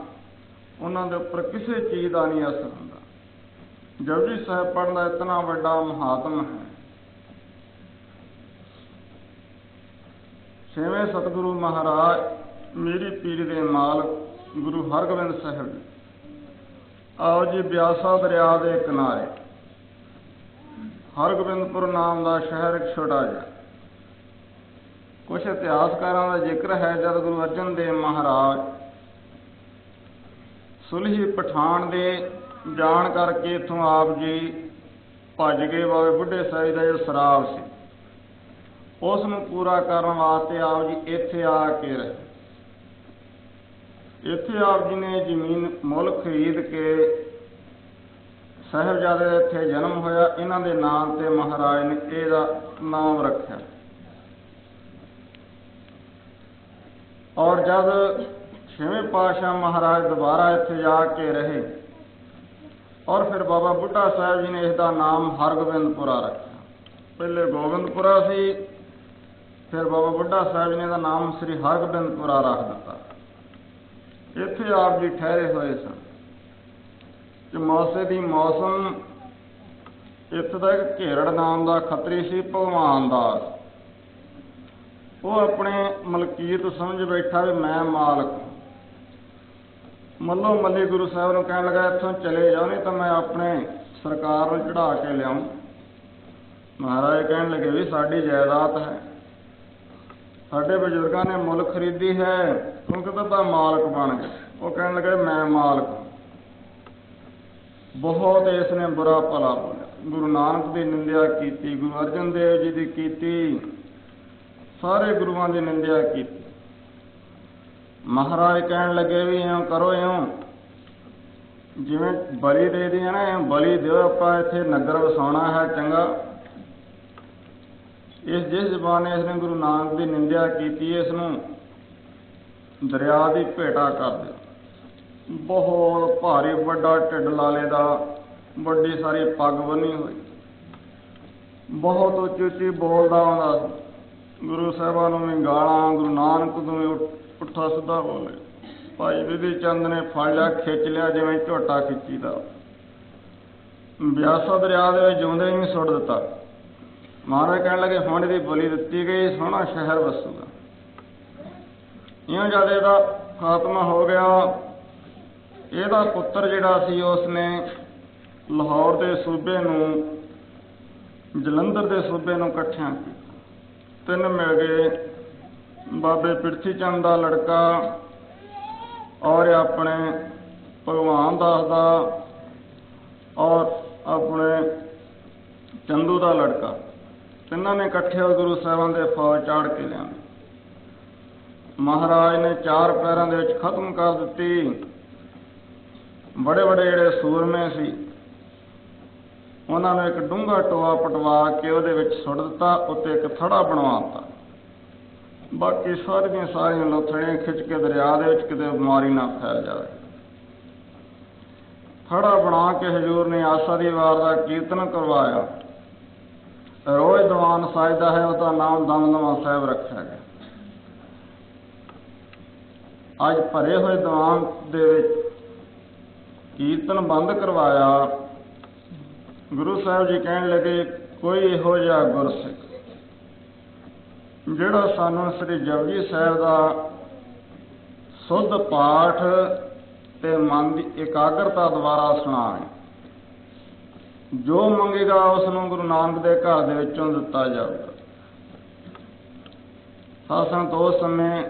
ਉਹਨਾਂ ਦੇ ਉੱਪਰ ਕਿਸੇ ਚੀਜ਼ ਦਾ ਨਹੀਂ ਅਸਰ ਹੁੰਦਾ। ਜਪਜੀ ਸਾਹਿਬ ਪੜ੍ਹਨ ਦਾ ਇਤਨਾ ਵੱਡਾ ਮਹਾਤਮ ਹੈ। ਛੇਵੇਂ ਸਤਿਗੁਰੂ ਮਹਾਰਾਜ ਮੇਰੀ ਪੀਰ ਦੇ ਮਾਲਕ ਗੁਰੂ ਹਰਗੋਬਿੰਦ ਸਾਹਿਬ ਜੀ, ਆਓ ਜੀ ਬਿਆਸਾ ਦਰਿਆ ਦੇ ਕਿਨਾਰੇ ਹਰਗੋਬਿੰਦਪੁਰ ਨਾਮ ਦਾ ਸ਼ਹਿਰ, ਇੱਕ ਛੋਟਾ ਜਿਹਾ। ਕੁਛ ਇਤਿਹਾਸਕਾਰਾਂ ਦਾ ਜ਼ਿਕਰ ਹੈ, ਜਦ ਗੁਰੂ ਅਰਜਨ ਦੇਵ ਮਹਾਰਾਜ ਸੁਲਹੀ ਪਠਾਨ ਦੇ ਜਾਣ ਕਰਕੇ ਇੱਥੋਂ ਆਪ ਜੀ ਭੱਜ ਗਏ। ਬਾਬੇ ਬੁੱਢੇ ਸਾਹਿਬ ਦਾ ਜੋ ਸਰਾਪ ਸੀ, ਉਸ ਨੂੰ ਪੂਰਾ ਕਰਨ ਵਾਸਤੇ ਆਪ ਜੀ ਇੱਥੇ ਆ ਕੇ ਰਹੇ। ਇੱਥੇ ਆਪ ਜੀ ਨੇ ਜ਼ਮੀਨ ਮੁੱਲ ਖਰੀਦ ਕੇ, ਸਾਹਿਬਜ਼ਾਦੇ ਦਾ ਇੱਥੇ ਜਨਮ ਹੋਇਆ, ਇਹਨਾਂ ਦੇ ਨਾਮ ਤੇ ਮਹਾਰਾਜ ਨੇ ਇਹਦਾ ਨਾਮ ਰੱਖਿਆ। ਔਰ ਜਦ ਛੇਵੇਂ ਪਾਤਸ਼ਾਹ ਮਹਾਰਾਜ ਦੁਬਾਰਾ ਇੱਥੇ ਜਾ ਕੇ ਰਹੇ, ਔਰ ਫਿਰ ਬਾਬਾ ਬੁੱਢਾ ਸਾਹਿਬ ਜੀ ਨੇ ਇਸ ਦਾ ਨਾਮ ਹਰਗੋਬਿੰਦਪੁਰਾ ਰੱਖਿਆ। ਪਹਿਲੇ ਗੋਬਿੰਦਪੁਰਾ ਸੀ, ਫਿਰ ਬਾਬਾ ਬੁੱਢਾ ਸਾਹਿਬ ਜੀ ਨੇ ਇਹਦਾ ਨਾਮ ਸ੍ਰੀ ਹਰਗੋਬਿੰਦਪੁਰਾ ਰੱਖ ਦਿੱਤਾ। ਇੱਥੇ ਆਪ ਜੀ ਠਹਿਰੇ ਹੋਏ ਸਨ। ਚਮੌਸੇ ਦੀ ਮੌਸਮ, ਇੱਥੇ ਦਾ ਇੱਕ ਘੇਰੜ ਨਾਮ ਦਾ ਖੱਤਰੀ ਸੀ, ਭਗਵਾਨ ਦਾਸ। ਉਹ ਆਪਣੇ ਮਲਕੀਤ ਸਮਝ ਬੈਠਾ ਵੀ ਮੈਂ ਮਾਲਕ। ਮੱਲੋ ਮੱਲੀ ਗੁਰੂ ਸਾਹਿਬ ਨੂੰ ਕਹਿਣ ਲੱਗਾ, ਇੱਥੋਂ ਚਲੇ ਜਾਓ, ਨਹੀਂ ਤਾਂ ਮੈਂ ਆਪਣੇ ਸਰਕਾਰ ਨੂੰ ਚੜ੍ਹਾ ਕੇ ਲਿਆਉਂ। महाराज कहने लगे भी साड़ी जायदाद है, साढ़े बजुर्गों ने मुल खरीदी है, क्योंकि तो मालक बन गए। वो कहने लगे मैं मालक, बहुत इसने बुरा भला बोलिया, गुरु नानक की निंदा की, गुरु अर्जन देव जी की की, सारे गुरुओं की निंदा की। महाराज कहने लगे भी इं करो, इं जिवें बली दे दी है ना, इं बली दो, आप इत्थे नगर वसाउणा है चंगा। इस जिस जबान ने इसने गुरु नानक की निंदा की, इसनूं दरिया की भेटा कर दे। बहुत भारी बड़ा ढिड लाले का, बड़ी सारी पग बनी हुई, बहुत उच्ची उच्ची बोलता आउंदा। गुरु साहिबां नूं भी गालां, गुरु नानक नूं भी पुट्ठा सिद्धा बोले। भाई विधि चंद ने फड़ लिया, खिंच लिया जिवें झोटा खिंचीदा, ब्यासा दरिया दे विच जिउंदे ही सुੱਟ दिता। महाराज कहने लगे हुण इहदी बली दित्ती गई, सोहना शहर वसूगा। इउं जद इहदा खात्मा हो गया, ਇਹਦਾ ਪੁੱਤਰ ਜਿਹੜਾ ਸੀ ਉਸਨੇ ਲਾਹੌਰ ਦੇ ਸੂਬੇ ਨੂੰ ਜਲੰਧਰ ਦੇ ਸੂਬੇ ਨੂੰ ਇਕੱਠਿਆਂ ਕੀਤਾ। ਤਿੰਨ ਮਿਲ ਗਏ, ਬਾਬੇ ਪਿਰਥੀ ਚੰਦ ਦਾ ਲੜਕਾ ਔਰ ਆਪਣੇ ਭਗਵਾਨ ਦਾਸ ਦਾ ਔਰ ਆਪਣੇ ਚੰਦੂ ਦਾ ਲੜਕਾ, ਤਿੰਨਾਂ ਨੇ ਇਕੱਠੇ ਹੋ ਗੁਰੂ ਸਾਹਿਬਾਨ ਦੇ ਫੌਜ ਚਾੜ ਕੇ ਲਿਆਂਦੀ। ਮਹਾਰਾਜ ਨੇ ਚਾਰ ਪੈਰਾਂ ਦੇ ਵਿੱਚ ਖਤਮ ਕਰ ਦਿੱਤੀ। बड़े बड़े ਜਿਹੜੇ ਸੂਰਮੇ ਸੀ ਉਹਨਾਂ ਨੂੰ ਇੱਕ ਡੂੰਘਾ ਟੋਆ ਪਟਵਾ ਕੇ ਉਹਦੇ ਵਿੱਚ ਸੁੱਟ ਦਿੱਤਾ, ਉੱਤੇ ਇੱਕ ਥੜਾ ਬਣਵਾ ਦਿੱਤਾ। ਬਾਕੀ ਸਾਰੀਆਂ ਸਾਰੀਆਂ ਲੋਥੜੀਆਂ ਖਿੱਚ ਕੇ ਦਰਿਆ ਦੇ ਵਿੱਚ ਕਿਤੇ ਬਿਮਾਰੀ ਨਾ ਫੈਲ ਜਾਵੇ। ਥੜਾ ਬਣਾ ਕੇ ਹਜ਼ੂਰ ਨੇ ਆਸਾ ਦੀ ਵਾਰ ਦਾ ਕੀਰਤਨ ਕਰਵਾਇਆ। ਰੋਜ਼ ਦੀਵਾਨ ਸਾਜਦਾ ਹੈ, ਉਹਦਾ ਨਾਮ ਦਮਦਮਾ ਸਾਹਿਬ ਰੱਖਿਆ ਗਿਆ। ਅੱਜ ਭਰੇ ਹੋਏ ਦੀਵਾਨ ਦੇ ਵਿੱਚ ਕੀਰਤਨ ਬੰਦ ਕਰਵਾਇਆ। ਗੁਰੂ ਸਾਹਿਬ ਜੀ ਕਹਿਣ ਲੱਗੇ ਕੋਈ ਇਹੋ ਜਿਹਾ ਗੁਰਸਿੱਖ ਜਿਹੜਾ ਸਾਨੂੰ ਸ੍ਰੀ ਜਪਜੀ ਸਾਹਿਬ ਦਾ ਸੁੱਧ ਪਾਠ ਤੇ ਮਨ ਦੀ ਇਕਾਗਰਤਾ ਦੁਆਰਾ ਸੁਣਾਵੇ, ਜੋ ਮੰਗੇਗਾ ਉਸ ਨੂੰ ਗੁਰੂ ਨਾਨਕ ਦੇ ਘਰ ਦੇ ਵਿੱਚੋਂ ਦਿੱਤਾ ਜਾਊਗਾ। ਸਾਧ ਸੰਗਤ ਉਸ ਸਮੇਂ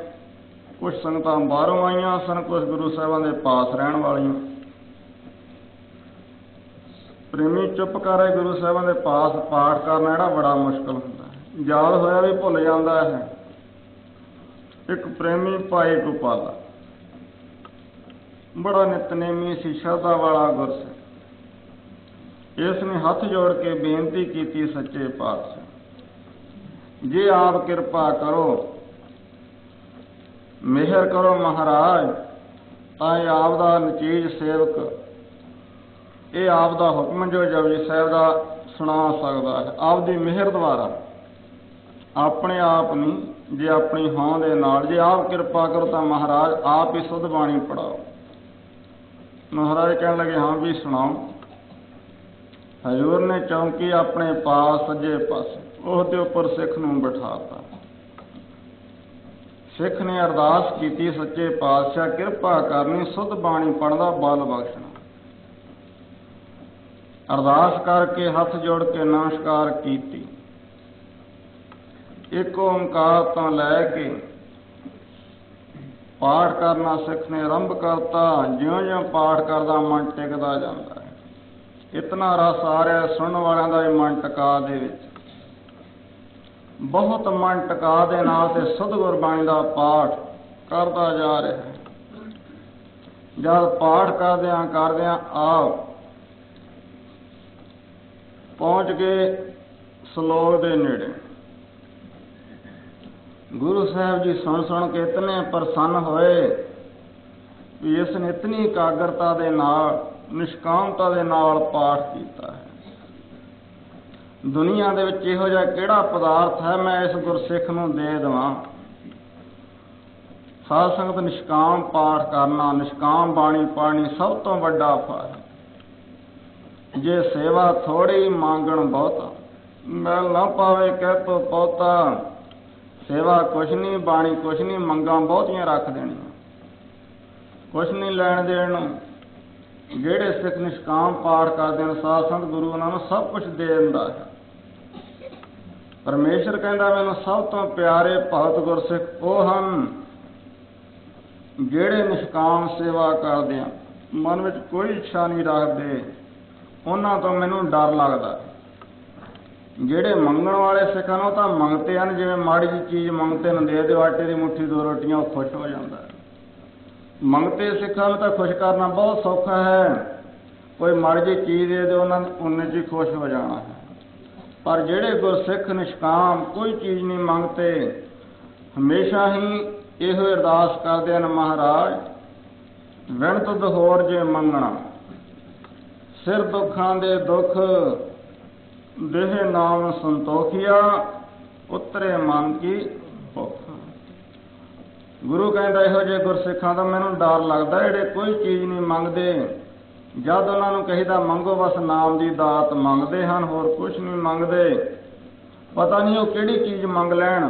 ਕੁਝ ਸੰਗਤਾਂ ਬਾਹਰੋਂ ਆਈਆਂ ਸਨ, ਕੁਝ ਗੁਰੂ ਸਾਹਿਬਾਂ ਦੇ ਪਾਸ ਰਹਿਣ ਵਾਲੀਆਂ। ਪ੍ਰੇਮੀ ਚੁੱਪ ਕਰ ਰਹੇ, ਗੁਰੂ ਸਾਹਿਬਾਂ ਦੇ ਪਾਸ ਪਾਠ ਕਰਨਾ ਜਿਹੜਾ ਬੜਾ ਮੁਸ਼ਕਲ ਹੁੰਦਾ ਹੈ, ਯਾਦ ਹੋਇਆ ਵੀ ਭੁੱਲ ਜਾਂਦਾ ਹੈ। ਇੱਕ ਪ੍ਰੇਮੀ ਭਾਈ ਗੋਪਾਲਾ ਬੜਾ ਨਿਤਨੇਮੀ ਸੀ, ਸ਼ਰਧਾ ਵਾਲਾ ਗੁਰਸਿੱਖ। ਇਸ ਨੇ ਹੱਥ ਜੋੜ ਕੇ ਬੇਨਤੀ ਕੀਤੀ, ਸੱਚੇ ਪਾਤਸ਼ਾਹ ਜੇ ਆਪ ਕਿਰਪਾ ਕਰੋ, ਮਿਹਰ ਕਰੋ ਮਹਾਰਾਜ, ਤਾਂ ਇਹ ਆਪ ਦਾ ਨਚੀਜ ਸੇਵਕ ਇਹ ਆਪ ਦਾ ਹੁਕਮ ਜੋ ਜਪਜੀ ਸਾਹਿਬ ਦਾ ਸੁਣਾ ਸਕਦਾ ਹੈ, ਆਪ ਦੀ ਮਿਹਰ ਦੁਆਰਾ, ਆਪਣੇ ਆਪ ਨਹੀਂ, ਜੇ ਆਪਣੀ ਹੋਂਦ ਦੇ ਨਾਲ, ਜੇ ਆਪ ਕਿਰਪਾ ਕਰੋ ਤਾਂ ਮਹਾਰਾਜ ਆਪ ਹੀ ਸੁਧ ਬਾਣੀ ਪੜਾਓ। ਮਹਾਰਾਜ ਕਹਿਣ ਲੱਗੇ ਹਾਂ ਵੀ ਸੁਣਾਓ। ਹਜ਼ੂਰ ਨੇ ਚੌਂਕੀ ਆਪਣੇ ਪਾਸ ਸੱਜੇ ਪਾਸੇ ਉਹਦੇ ਉੱਪਰ ਸਿੱਖ ਨੂੰ ਬਿਠਾਤਾ। ਸਿੱਖ ਨੇ ਅਰਦਾਸ ਕੀਤੀ, ਸੱਚੇ ਪਾਤਸ਼ਾਹ ਕਿਰਪਾ ਕਰਨੀ, ਸੁਧ ਬਾਣੀ ਪੜ੍ਹਨ ਦਾ ਬਲ ਬਖਸ਼ਣਾ। ਅਰਦਾਸ ਕਰਕੇ ਹੱਥ ਜੋੜ ਕੇ ਨਮਸਕਾਰ ਕੀਤੀ। ਇੱਕ ਓਂਕਾਰ ਤੋਂ ਲੈ ਕੇ ਪਾਠ ਕਰਨਾ ਸਿੱਖ ਨੇ ਆਰੰਭ ਕਰਤਾ। ਜਿਉਂ ਜਿਉਂ ਪਾਠ ਕਰਦਾ ਮਨ ਟਿਕਦਾ ਜਾਂਦਾ ਹੈ। ਇਤਨਾ ਰਸ ਆ ਰਿਹਾ, ਸੁਣਨ ਵਾਲਿਆਂ ਦਾ ਵੀ ਮਨ ਟਿਕਾ ਦੇ ਵਿੱਚ, ਬਹੁਤ ਮਨ ਟਿਕਾ ਦੇ ਨਾਲ ਤੇ ਸੁਧ ਗੁਰਬਾਣੀ ਦਾ ਪਾਠ ਕਰਦਾ ਜਾ ਰਿਹਾ ਹੈ। ਜਦ ਪਾਠ ਕਰਦਿਆਂ ਆਪ ਪਹੁੰਚ ਗਏ ਸਲੋਕ ਦੇ ਨੇੜੇ। ਗੁਰੂ ਸਾਹਿਬ ਜੀ ਸੁਣ ਕੇ ਇਤਨੇ ਪ੍ਰਸੰਨ ਹੋਏ ਵੀ ਇਸ ਨੇ ਇਤਨੀ ਇਕਾਗਰਤਾ ਦੇ ਨਾਲ, ਨਿਸ਼ਕਾਮਤਾ ਦੇ ਨਾਲ ਪਾਠ ਕੀਤਾ ਹੈ। ਦੁਨੀਆ ਦੇ ਵਿੱਚ ਇਹੋ ਜਿਹਾ ਕਿਹੜਾ ਪਦਾਰਥ ਹੈ ਮੈਂ ਇਸ ਗੁਰਸਿੱਖ ਨੂੰ ਦੇ ਦੇਵਾਂ। ਸਾਧ ਸੰਗਤ, ਨਿਸ਼ਕਾਮ ਪਾਠ ਕਰਨਾ, ਨਿਸ਼ਕਾਮ ਬਾਣੀ ਪੜ੍ਹਨੀ ਸਭ ਤੋਂ ਵੱਡਾ ਫਲ ਹੈ। ਜੇ ਸੇਵਾ ਥੋੜੀ ਮੰਗਣ ਬਹੁਤਾ, ਮਿਲ ਨਾ ਪਾਵੇ ਕਹਿ ਤੋ ਬਹੁਤਾ। ਸੇਵਾ ਕੁਛ ਨਹੀਂ, ਬਾਣੀ ਕੁਛ ਨਹੀਂ, ਮੰਗਾਂ ਬਹੁਤੀਆਂ ਰੱਖ ਦੇਣੀਆਂ, ਕੁਛ ਨਹੀਂ ਲੈਣ ਦੇਣ ਨੂੰ। ਜਿਹੜੇ ਸਿੱਖ ਨਿਸ਼ਕਾਮ ਪਾਠ ਕਰਦੇ ਹਨ ਸਾਧ ਸੰਗਤ, ਗੁਰੂ ਉਹਨਾਂ ਨੂੰ ਸਭ ਕੁਛ ਦੇ ਦਿੰਦਾ ਹੈ। परमेश्वर कहता मैनूं सब तो प्यारे भगत गुरसिख वो हैं ਜਿਹੜੇ निष्काम सेवा करते हैं, मन में कोई इच्छा नहीं रखते, उन्हां तो मैनूं डर लगता। ਜਿਹੜੇ ਮੰਗਣ वाले सिख हैं तो मंगते हैं, जिवें माड़ी जी चीज़ मंगते हैं, दे दो आटे की मुट्ठी 2 रोटियां, वो खुश हो जाता है। मंगते सिखां नूं तां खुश करना बहुत सौखा है, कोई माड़ी जी चीज़ दे दो उन्हें जी खुश हो जाना है। पर ਜਿਹੜੇ गुरसिख निष्काम कोई चीज़ नहीं मंगते, हमेशा ही ਇਹੋ ਅਰਦਾਸ ਕਰਦੇ ਹਨ, ਮਹਾਰਾਜ ਵਿਣ ਤੁਧ ਹੋਰ ਜੇ ਮੰਗਣਾ, ਸਿਰ ਦੁੱਖਾਂ ਦੇ ਦੁੱਖ ਦੇਹ ਨਾਮ ਸੰਤੋਖੀਆ, ਉਤਰੇ ਮਨ ਕੀ ਭੁੱਖ। ਗੁਰੂ ਕਹਿੰਦਾ ਇਹੋ ਜਿਹੇ ਗੁਰਸਿੱਖਾਂ ਦਾ ਮੈਨੂੰ ਡਰ ਲੱਗਦਾ, ਜਿਹੜੇ ਕੋਈ ਚੀਜ਼ ਨਹੀਂ ਮੰਗਦੇ। ਜਦ ਉਹਨਾਂ ਨੂੰ ਕਹੀਦਾ ਮੰਗੋ, ਬਸ ਨਾਮ ਦੀ ਦਾਤ ਮੰਗਦੇ ਹਨ, ਹੋਰ ਕੁਛ ਨਹੀਂ ਮੰਗਦੇ। ਪਤਾ ਨਹੀਂ ਉਹ ਕਿਹੜੀ ਚੀਜ਼ ਮੰਗ ਲੈਣ।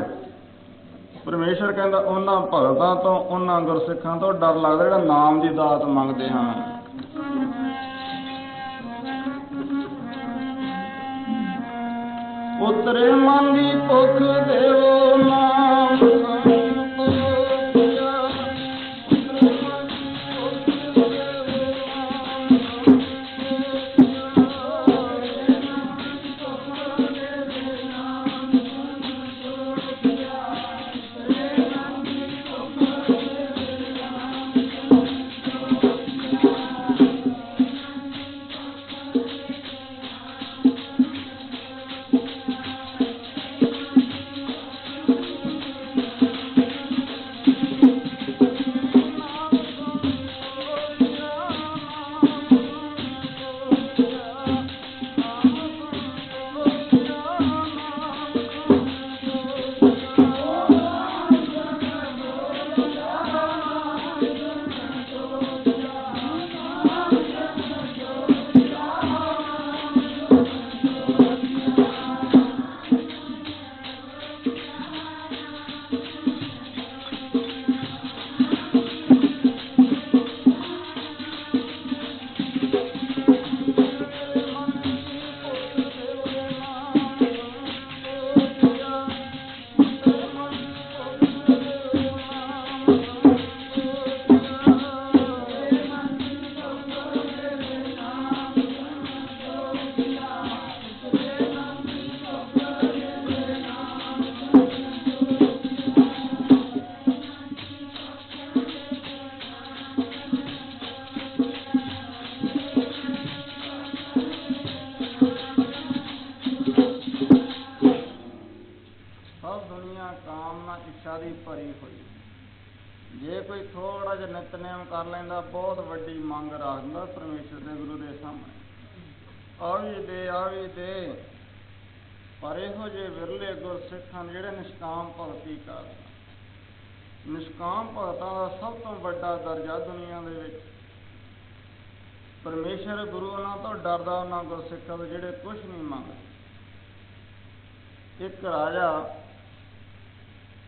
परमेश्वर कहता उन्हां भगतां तो उन्हां गुरसिखां तो डर लगदा जिहड़ा नाम की दात मंगते हैं। उतरे मन की भुख देवो नाम, जे कोई थोड़ा जिहा नितनेम कर लैंदा, बहुत वड्डी मंग रख दिंदा परमेश्वर के गुरु के सामने, आ भी दे। पर इहो जे विरले गुरसिख हैं जिहड़े निष्काम भगती करदे। निष्काम भगतां दा सब तो वड्डा दर्जा दुनिया दे विच। परमेश्वर गुरु उन्हां तो डरदा, उन्हां गुरसिखां तो जिहड़े कुछ नहीं मंगदे। एक राजा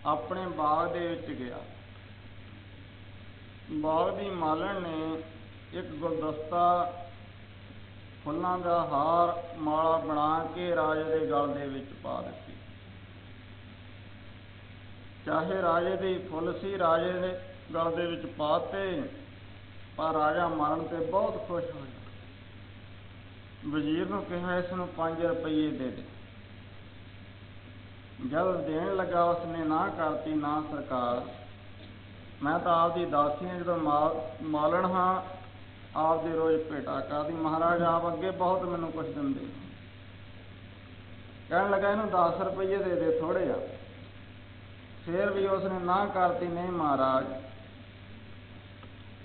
अपने बाग दे विच गया। बाग की मालण ने एक गुलदस्ता फुल्लां दा हार माला बना के राजे के गल दे विच पा दित्ती। चाहे राजे दी फुल सी, राजे दे गल दे विच पाते, पर राजा मरण ते बहुत खुश होया। वजीर नूं कहा इसनूं 5 रुपये दे दे। जब देण लगा उसने ना करती, ना सरकार, मैं तो आपकी दासी हाँ, जो मालण हाँ, आपकी रोज़ भेटा करती, महाराज आप अगे बहुत मैनू कुछ देंदे। कहने लगा इनू 10 रुपये दे दे, थोड़े आ। फिर भी उसने ना करती, नहीं महाराज।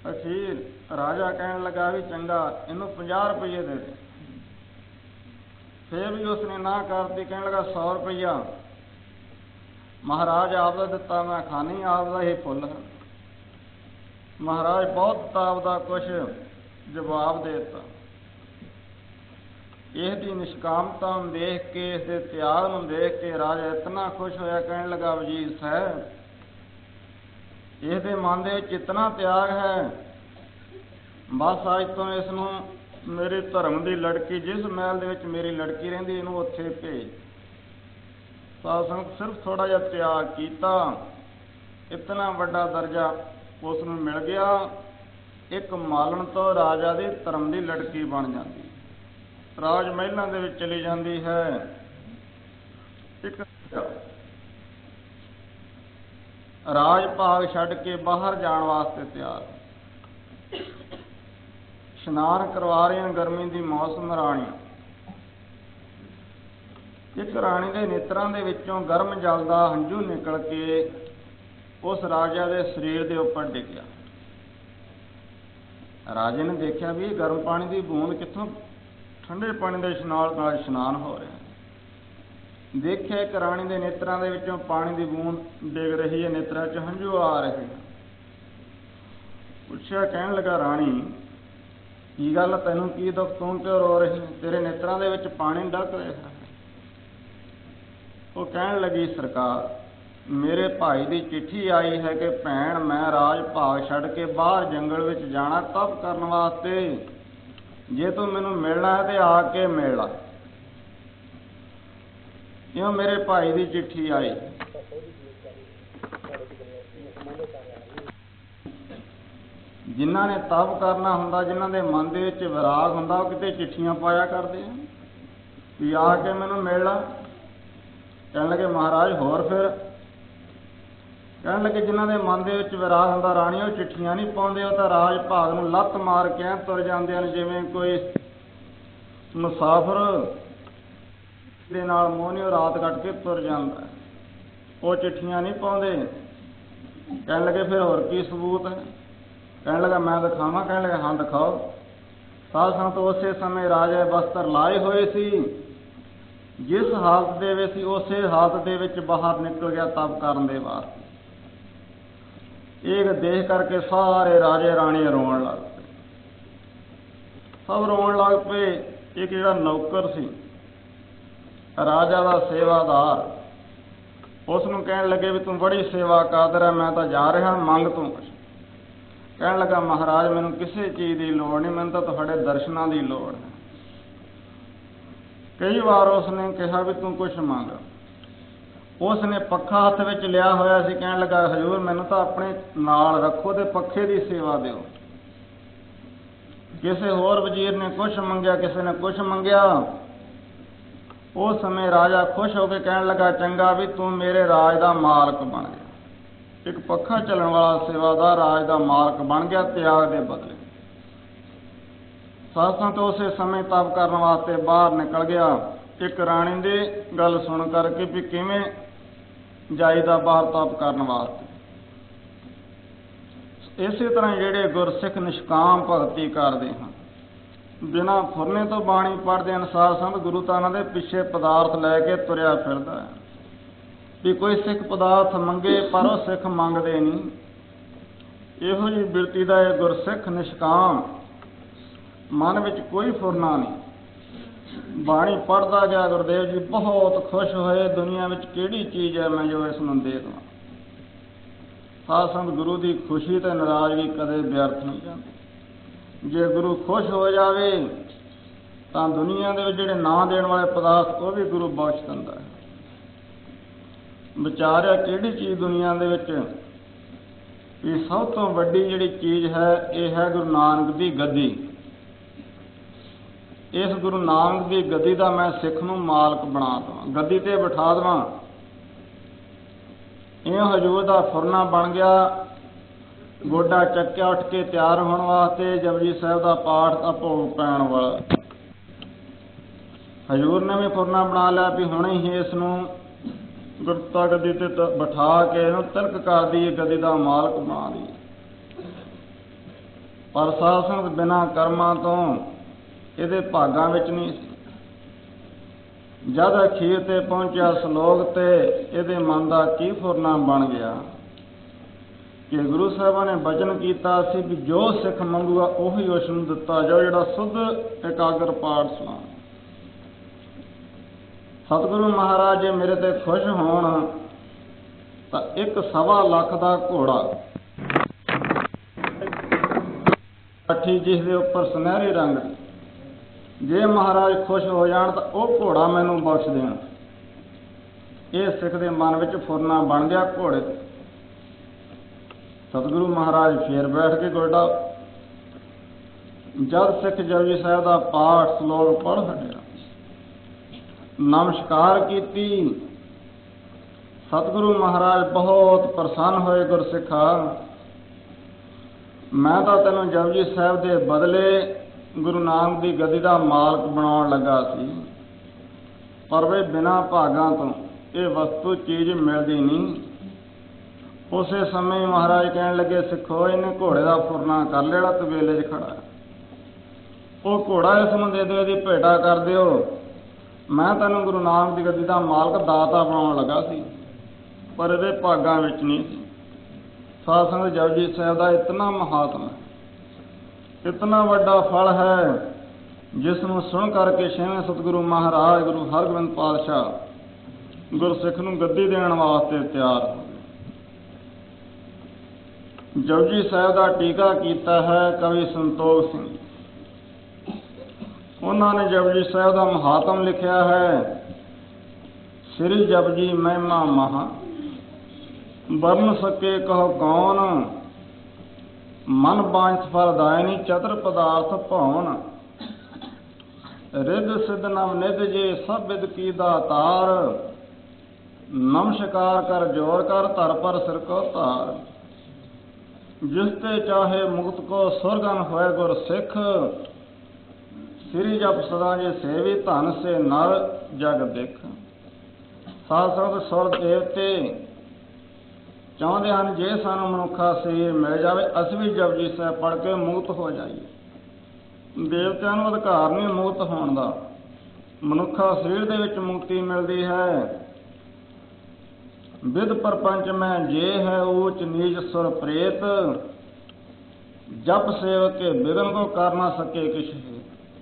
अखीर राजा कहने लगा भी चंगा इनू 50 रुपये दे दे। फिर भी उसने ना करती, कहने लगा 100 रुपया। महाराज आपका दिता मैं खानी, आपका ही फुल है। महाराज बहुत आपका कुछ जवाब देता। इसकी निष्कामता देख के, इसके त्याग में देख के राजा इतना खुश होया, कहने लगा वजीर साहब, इसके मन दे विच इतना त्याग है, बस अज तो इसनूं मेरी धर्म की लड़की, जिस महल दे विच मेरी लड़की रहिंदी, इहनूं उत्थे भेज। ਸਾਧ ਸੰਗਤ ਸਿਰਫ ਥੋੜਾ ਜਿਹਾ ਤਿਆਗ ਕੀਤਾ, ਇਤਨਾ ਵੱਡਾ ਦਰਜਾ ਉਸ ਨੂੰ ਮਿਲ ਗਿਆ। ਇੱਕ ਮਾਲਣ ਤੋਂ ਰਾਜਾ ਦੀ ਧਰਮ ਦੀ ਲੜਕੀ ਬਣ ਜਾਂਦੀ, ਰਾਜ ਮਹਿਲਾਂ ਦੇ ਵਿੱਚ ਚਲੀ ਜਾਂਦੀ ਹੈ। ਇੱਕ ਰਾਜ ਭਾਗ ਛੱਡ ਕੇ ਬਾਹਰ ਜਾਣ ਵਾਸਤੇ ਤਿਆਰ, ਇਸ਼ਨਾਨ ਕਰਵਾ ਰਹੀਆਂ ਗਰਮੀ ਦੀ ਮੌਸਮ ਰਾਣੀ। ਇੱਕ ਰਾਣੀ ਦੇ ਨੇਤਰਾਂ ਦੇ ਵਿੱਚੋਂ ਗਰਮ ਜਲ ਦਾ ਹੰਝੂ ਨਿਕਲ ਕੇ ਉਸ ਰਾਜਾ ਦੇ ਸਰੀਰ ਦੇ ਉੱਪਰ ਡਿੱਗਿਆ। ਰਾਜੇ ਨੇ ਦੇਖਿਆ ਵੀ ਇਹ ਗਰਮ ਪਾਣੀ ਦੀ ਬੂੰਦ ਕਿੱਥੋਂ ਠੰਡੇ ਪਾਣੀ ਦੇ ਨਾਲ ਇਸ਼ਨਾਨ ਹੋ ਰਿਹਾ। ਦੇਖਿਆ ਇੱਕ ਰਾਣੀ ਦੇ ਨੇਤਰਾਂ ਦੇ ਵਿੱਚੋਂ ਪਾਣੀ ਦੀ ਬੂੰਦ ਡਿੱਗ ਰਹੀ ਹੈ, ਨੇਤਰਾਂ 'ਚ ਹੰਝੂ ਆ ਰਹੇ। ਪੁੱਛਿਆ, ਕਹਿਣ ਲੱਗਾ, ਰਾਣੀ ਕੀ ਗੱਲ, ਤੈਨੂੰ ਕੀ ਦੁੱਖ, ਤੂੰ ਕਿਉਂ ਰੋ ਰਹੀ, ਤੇਰੇ ਨੇਤਰਾਂ ਦੇ ਵਿੱਚ ਪਾਣੀ ਡੱਕ ਰਿਹਾ। ਉਹ ਕਹਿਣ ਲੱਗੀ, ਸਰਕਾਰ, ਮੇਰੇ ਭਾਈ ਦੀ ਚਿੱਠੀ ਆਈ ਹੈ ਕਿ ਭੈਣ ਮੈਂ ਰਾਜ ਭਾਗ ਛੱਡ ਕੇ ਬਾਹਰ ਜੰਗਲ ਵਿੱਚ ਜਾਣਾ ਤਪ ਕਰਨ ਵਾਸਤੇ, ਜੇ ਤੂੰ ਮੈਨੂੰ ਮਿਲਣਾ ਹੈ ਤੇ ਆ ਕੇ ਮਿਲ ਲਾ। ਕਿਉਂ, ਮੇਰੇ ਭਾਈ ਦੀ ਚਿੱਠੀ ਆਈ। ਜਿਨ੍ਹਾਂ ਨੇ ਤਪ ਕਰਨਾ ਹੁੰਦਾ, ਜਿਨ੍ਹਾਂ ਦੇ ਮਨ ਦੇ ਵਿੱਚ ਵਿਰਾਗ ਹੁੰਦਾ, ਉਹ ਕਿਤੇ ਚਿੱਠੀਆਂ ਪਾਇਆ ਕਰਦੇ ਆ ਵੀ ਆ ਕੇ ਮੈਨੂੰ ਮਿਲ ਲਾ। ਕਹਿਣ ਲੱਗੇ, ਮਹਾਰਾਜ ਹੋਰ ਫਿਰ? ਕਹਿਣ ਲੱਗੇ, ਜਿਨ੍ਹਾਂ ਦੇ ਮਨ ਦੇ ਵਿੱਚ ਵਿਰਾਗ ਹੁੰਦਾ ਰਾਣੀ, ਉਹ ਚਿੱਠੀਆਂ ਨਹੀਂ ਪਾਉਂਦੇ, ਉਹ ਤਾਂ ਰਾਜ ਭਾਗ ਨੂੰ ਲੱਤ ਮਾਰ ਕੇ ਤੁਰ ਜਾਂਦੇ ਹਨ, ਜਿਵੇਂ ਕੋਈ ਮੁਸਾਫਰ ਦੇ ਨਾਲ ਮੋਹਨਿਓ ਰਾਤ ਕੱਟ ਕੇ ਤੁਰ ਜਾਂਦਾ, ਉਹ ਚਿੱਠੀਆਂ ਨਹੀਂ ਪਾਉਂਦੇ। ਕਹਿਣ ਲੱਗੇ, ਫਿਰ ਹੋਰ ਕੀ ਸਬੂਤ ਹੈ? ਕਹਿਣ ਲੱਗਾ, ਮੈਂ ਦਿਖਾਵਾਂ। ਕਹਿਣ ਲੱਗਾ, ਹਾਂ ਦਿਖਾਓ। ਸਾਧ ਸੰਗਤ ਉਸੇ ਸਮੇਂ ਰਾਜੇ ਬਸਤਰ ਲਾਏ ਹੋਏ ਸੀ, ਜਿਸ ਹਾਲਤ ਦੇ ਵਿੱਚ ਸੀ ਉਸੇ ਹਾਲਤ ਦੇ ਵਿੱਚ ਬਾਹਰ ਨਿਕਲ ਗਿਆ ਤਪ ਕਰਨ ਦੇ ਵਾਸਤੇ। ਇਹ ਦੇਖ ਕਰਕੇ ਸਾਰੇ ਰਾਜੇ ਰਾਣੀ ਰੋਣ ਲੱਗ ਪਏ, ਸਭ ਰੋਣ ਲੱਗ ਪਏ। ਇੱਕ ਜਿਹੜਾ ਨੌਕਰ ਸੀ ਰਾਜਾ ਦਾ ਸੇਵਾਦਾਰ, ਉਸ ਨੂੰ ਕਹਿਣ ਲੱਗੇ ਵੀ ਤੂੰ ਬੜੀ ਸੇਵਾ ਕਾਦਰ ਹੈ, ਮੈਂ ਤਾਂ ਜਾ ਰਿਹਾ, ਮੰਗ ਤੂੰ ਕੁਛ। ਕਹਿਣ ਲੱਗਾ, ਮਹਾਰਾਜ ਮੈਨੂੰ ਕਿਸੇ ਚੀਜ਼ ਦੀ ਲੋੜ ਨਹੀਂ, ਮੈਨੂੰ ਤਾਂ ਤੁਹਾਡੇ ਦਰਸ਼ਨਾਂ ਦੀ ਲੋੜ ਹੈ। ਕਈ ਵਾਰ ਉਸਨੇ ਕਿਹਾ ਵੀ ਤੂੰ ਕੁਛ ਮੰਗ। ਉਸਨੇ ਪੱਖਾ ਹੱਥ ਵਿੱਚ ਲਿਆ ਹੋਇਆ ਸੀ। ਕਹਿਣ ਲੱਗਾ, ਹਜ਼ੂਰ ਮੈਨੂੰ ਤਾਂ ਆਪਣੇ ਨਾਲ ਰੱਖੋ ਤੇ ਪੱਖੇ ਦੀ ਸੇਵਾ ਦਿਓ। ਕਿਸੇ ਹੋਰ ਵਜ਼ੀਰ ਨੇ ਕੁਛ ਮੰਗਿਆ, ਕਿਸੇ ਨੇ ਕੁਛ ਮੰਗਿਆ। ਉਸ ਸਮੇਂ ਰਾਜਾ ਖੁਸ਼ ਹੋ ਕੇ ਕਹਿਣ ਲੱਗਾ, ਚੰਗਾ ਵੀ ਤੂੰ ਮੇਰੇ ਰਾਜ ਦਾ ਮਾਲਕ ਬਣ ਗਿਆ। ਇੱਕ ਪੱਖਾ ਚੱਲਣ ਵਾਲਾ ਸੇਵਾਦਾਰ ਰਾਜ ਦਾ ਮਾਲਕ ਬਣ ਗਿਆ ਤਿਆਗ ਦੇ ਬਦਲੇ। ਸਾਧਾਂ ਤੋਂ ਉਸੇ ਸਮੇਂ ਤਪ ਕਰਨ ਵਾਸਤੇ ਬਾਹਰ ਨਿਕਲ ਗਿਆ। ਇੱਕ ਰਾਣੀ ਦੀ ਗੱਲ ਸੁਣ ਕਰਕੇ ਵੀ ਕਿਵੇਂ ਜਾਈਦਾ ਬਾਹਰ ਤਪ ਕਰਨ ਵਾਸਤੇ। ਇਸੇ ਤਰ੍ਹਾਂ ਜਿਹੜੇ ਗੁਰਸਿੱਖ ਨਿਸ਼ਕਾਮ ਭਗਤੀ ਕਰਦੇ ਹਨ, ਬਿਨਾਂ ਫੁਰਨੇ ਤੋਂ ਬਾਣੀ ਪੜ੍ਹਦੇ ਹਨ, ਸਾਧ ਸੰਗਤ ਗੁਰੂ ਤਾਨਾਂ ਦੇ ਪਿੱਛੇ ਪਦਾਰਥ ਲੈ ਕੇ ਤੁਰਿਆ ਫਿਰਦਾ ਹੈ ਵੀ ਕੋਈ ਸਿੱਖ ਪਦਾਰਥ ਮੰਗੇ, ਪਰ ਉਹ ਸਿੱਖ ਮੰਗਦੇ ਨਹੀਂ। ਇਹੋ ਜਿਹੀ ਬਿਰਤੀ ਦਾ ਇਹ ਗੁਰਸਿੱਖ ਨਿਸ਼ਕਾਮ, ਮਨ ਵਿੱਚ ਕੋਈ ਫੁਰਨਾ ਨਹੀਂ। ਬਾਣੀ ਪੜ੍ਹਦਾ ਗਿਆ, ਗੁਰਦੇਵ ਜੀ ਬਹੁਤ ਖੁਸ਼ ਹੋਏ, ਦੁਨੀਆ ਵਿੱਚ ਕਿਹੜੀ ਚੀਜ਼ ਹੈ ਮੈਂ ਜੋ ਇਸ ਨੂੰ ਦੇ ਦੇਵਾਂ। ਸਾਧ ਸੰਗਤ ਗੁਰੂ ਦੀ ਖੁਸ਼ੀ ਤੇ ਨਾਰਾਜ਼ਗੀ ਕਦੇ ਵਿਅਰਥ ਨਹੀਂ ਜਾਂਦੀ। ਜੇ ਗੁਰੂ ਖੁਸ਼ ਹੋ ਜਾਵੇ ਤਾਂ ਦੁਨੀਆ ਦੇ ਵਿੱਚ ਜਿਹੜੇ ਨਾ ਦੇਣ ਵਾਲੇ ਪਦਾਰਥ ਉਹ ਵੀ ਗੁਰੂ ਬਖਸ਼ ਦਿੰਦਾ ਹੈ। ਵਿਚਾਰਿਆ ਕਿਹੜੀ ਚੀਜ਼ ਦੁਨੀਆ ਦੇ ਵਿੱਚ, ਇਹ ਸਭ ਤੋਂ ਵੱਡੀ ਜਿਹੜੀ ਚੀਜ਼ ਹੈ ਇਹ ਹੈ ਗੁਰੂ ਨਾਨਕ ਦੀ ਗੱਦੀ। ਇਸ ਗੁਰੂ ਨਾਨਕ ਦੀ ਗੱਦੀ ਦਾ ਮੈਂ ਸਿੱਖ ਨੂੰ ਮਾਲਕ ਬਣਾ ਦੇਵਾਂ, ਗੱਦੀ ਤੇ ਬਿਠਾ ਦੇਵਾਂ। ਇਹ ਹਜ਼ੂਰ ਦਾ ਫੁਰਨਾ ਬਣ ਗਿਆ। ਗੋਡਾ ਚੱਕਿਆ, ਉੱਠ ਕੇ ਤਿਆਰ ਹੋਣ ਵਾਸਤੇ, ਜਪਜੀ ਸਾਹਿਬ ਦਾ ਪਾਠ ਦਾ ਭੋਗ ਪੈਣ ਵਾਲਾ। ਹਜ਼ੂਰ ਨੇ ਵੀ ਫੁਰਨਾ ਬਣਾ ਲਿਆ ਵੀ ਹੁਣੇ ਹੀ ਇਸ ਨੂੰ ਗੁਰਤਾ ਗੱਦੀ ਤੇ ਬਿਠਾ ਕੇ ਇਹਨੂੰ ਤਿਲਕ ਕਰ ਦਈਏ, ਗੱਦੀ ਦਾ ਮਾਲਕ ਬਣਾ ਦਈਏ। ਪਰ ਸਾਧ ਸੰਗਤ ਬਿਨਾਂ ਕਰਮਾਂ ਤੋਂ ਇਹਦੇ ਭਾਗਾਂ ਵਿੱਚ ਨਹੀਂ ਸੀ। ਜਦ ਅਖੀਰ ਤੇ ਪਹੁੰਚਿਆ ਸਲੋਕ ਤੇ ਇਹਦੇ ਮਨ ਦਾ ਕੀ ਫੁਰਨਾ ਬਣ ਗਿਆ ਕਿ ਗੁਰੂ ਸਾਹਿਬਾਂ ਨੇ ਬਚਨ ਕੀਤਾ ਸੀ ਵੀ ਜੋ ਸਿੱਖ ਮੰਗੂਗਾ ਉਹੀ ਉਸ ਨੂੰ ਦਿੱਤਾ ਜਾਓ, ਜਿਹੜਾ ਸੁੱਧ ਇਕਾਗਰ ਪਾਠ ਸੁਣਾ। ਸਤਿਗੁਰੂ ਮਹਾਰਾਜ ਜੇ ਮੇਰੇ ਤੇ ਖੁਸ਼ ਹੋਣ ਤਾਂ 1.25 ਲੱਖ ਦਾ ਘੋੜਾ, ਪੱਠੀ ਜਿਸ ਦੇ ਉੱਪਰ ਸੁਨਹਿਰੇ ਰੰਗ, ਜੇ ਮਹਾਰਾਜ ਖੁਸ਼ ਹੋ ਜਾਣ ਤਾਂ ਉਹ ਘੋੜਾ ਮੈਨੂੰ ਬਖਸ਼ ਦੇਣ। ਇਹ ਸਿੱਖ ਦੇ ਮਨ ਵਿੱਚ ਫੁਰਨਾ ਬਣ ਗਿਆ ਘੋੜੇ। ਸਤਿਗੁਰੂ ਮਹਾਰਾਜ ਫੇਰ ਬੈਠ ਕੇ ਗੋਡਾ। ਜਦ ਸਿੱਖ ਜਪਜੀ ਸਾਹਿਬ ਦਾ ਪਾਠ ਸਲੋਕ ਪੜ੍ਹ ਹਟਿਆ, ਨਮਸਕਾਰ ਕੀਤੀ, ਸਤਿਗੁਰੂ ਮਹਾਰਾਜ ਬਹੁਤ ਪ੍ਰਸੰਨ ਹੋਏ। ਗੁਰਸਿੱਖਾ, ਮੈਂ ਤਾਂ ਤੈਨੂੰ ਜਪਜੀ ਸਾਹਿਬ ਦੇ ਬਦਲੇ ਗੁਰੂ ਨਾਨਕ ਦੀ ਗੱਦੀ ਦਾ ਮਾਲਕ ਬਣਾਉਣ ਲੱਗਾ ਸੀ, ਪਰ ਵੇ ਬਿਨਾਂ ਭਾਗਾਂ ਤੋਂ ਇਹ ਵਸਤੂ ਚੀਜ਼ ਮਿਲਦੀ ਨਹੀਂ। ਉਸੇ ਸਮੇਂ ਮਹਾਰਾਜ ਕਹਿਣ ਲੱਗੇ, ਸਿੱਖੋ ਇਹਨੇ ਘੋੜੇ ਦਾ ਫੁਰਨਾ ਕਰ ਲਿਆ, ਤਬੇਲੇ 'ਚ ਖੜਾ। ਉਹ ਘੋੜਾ ਇਸ ਨੂੰ ਦੇ ਦਿਓ, ਇਹਦੀ ਭੇਟਾ ਕਰ ਦਿਓ। ਮੈਂ ਤੈਨੂੰ ਗੁਰੂ ਨਾਨਕ ਦੀ ਗੱਦੀ ਦਾ ਮਾਲਕ ਦਾਤਾ ਬਣਾਉਣ ਲੱਗਾ ਸੀ, ਪਰ ਇਹਦੇ ਭਾਗਾਂ ਵਿੱਚ ਨਹੀਂ ਸੀ। ਸਾਧ ਸੰਗਤ, ਜਪਜੀ ਸਾਹਿਬ ਦਾ ਇਤਨਾ ਮਹਾਤਮ, ਇਤਨਾ ਵੱਡਾ ਫਲ ਹੈ, ਜਿਸ ਨੂੰ ਸੁਣ ਕਰਕੇ ਛੇਵੇਂ ਸਤਿਗੁਰੂ ਮਹਾਰਾਜ ਗੁਰੂ ਹਰਗੋਬਿੰਦ ਪਾਤਸ਼ਾਹ ਗੁਰਸਿੱਖ ਨੂੰ ਗੱਦੀ ਦੇਣ ਵਾਸਤੇ ਤਿਆਰ ਹੋ ਗਏ। ਜਪਜੀ ਸਾਹਿਬ ਦਾ ਟੀਕਾ ਕੀਤਾ ਹੈ ਕਵੀ ਸੰਤੋਖ ਸਿੰਘ। ਉਹਨਾਂ ਨੇ ਜਪਜੀ ਸਾਹਿਬ ਦਾ ਮਹਾਤਮ ਲਿਖਿਆ ਹੈ, ਸ੍ਰੀ ਜਪਜੀ ਮਹਿਮਾ ਮਹਾ, ਵਰਨ ਸਕੇ ਕਹੋ ਕੌਣ, ਮਨ ਬਾਂਝ ਫਲ ਦਾਇਨੀ, ਚਤੁਰ ਪਦਾਰਥ ਭਉਣ, ਰਿੱਧ ਸਿੱਧ ਨਵ ਨਿਧ ਜੇ ਸਭ ਵਿਦ ਕੀ ਦਾਤਾਰ, ਨਮਸਕਾਰ ਕਰ ਜੋਰ ਕਰ ਧਰ ਪਰ ਸਿਰ ਕੋ ਧਾਰ, ਜਿਸ ਤੇ ਚਾਹੇ ਮੁਕਤ ਕੋ ਸੁਰਗਨ ਹੋਏ ਗੁਰ ਸਿੱਖ, ਸ੍ਰੀ ਜਪ ਸਦਾ ਜੇ ਸੇਵੀ ਧਨ ਸੇ ਨਰ ਜਗ ਦੇਖ। ਸਾਧ ਸੰਗਤ, ਸੁਰ ਦੇਵਤੇ ਚਾਹੁੰਦੇ ਹਨ ਜੇ ਸਾਨੂੰ ਮਨੁੱਖਾ ਸਰੀਰ ਮਿਲ ਜਾਵੇ, ਅਸੀਂ ਵੀ ਜਪਜੀ ਸਾਹਿਬ ਪੜ੍ਹ ਕੇ ਮੁਕਤ ਹੋ ਜਾਈਏ। ਦੇਵਤਿਆਂ ਨੂੰ ਅਧਿਕਾਰ ਨਹੀਂ ਮੁਕਤ ਹੋਣ ਦਾ, ਮਨੁੱਖਾ ਸਰੀਰ ਦੇ ਵਿੱਚ ਮੁਕਤੀ ਮਿਲਦੀ ਹੈ। ਵਿਦ ਪ੍ਰਪੰਚ ਮੈਂ ਜੇ ਹੈ ਊਚ ਨੀਚ ਸੁਰ ਪ੍ਰੇਤ, ਜਪ ਸੇਵਕ ਕੇ ਬਿਗਨ ਕੋ ਕਰ ਨਾ ਸਕੇ ਕਿਛ ਹੈ।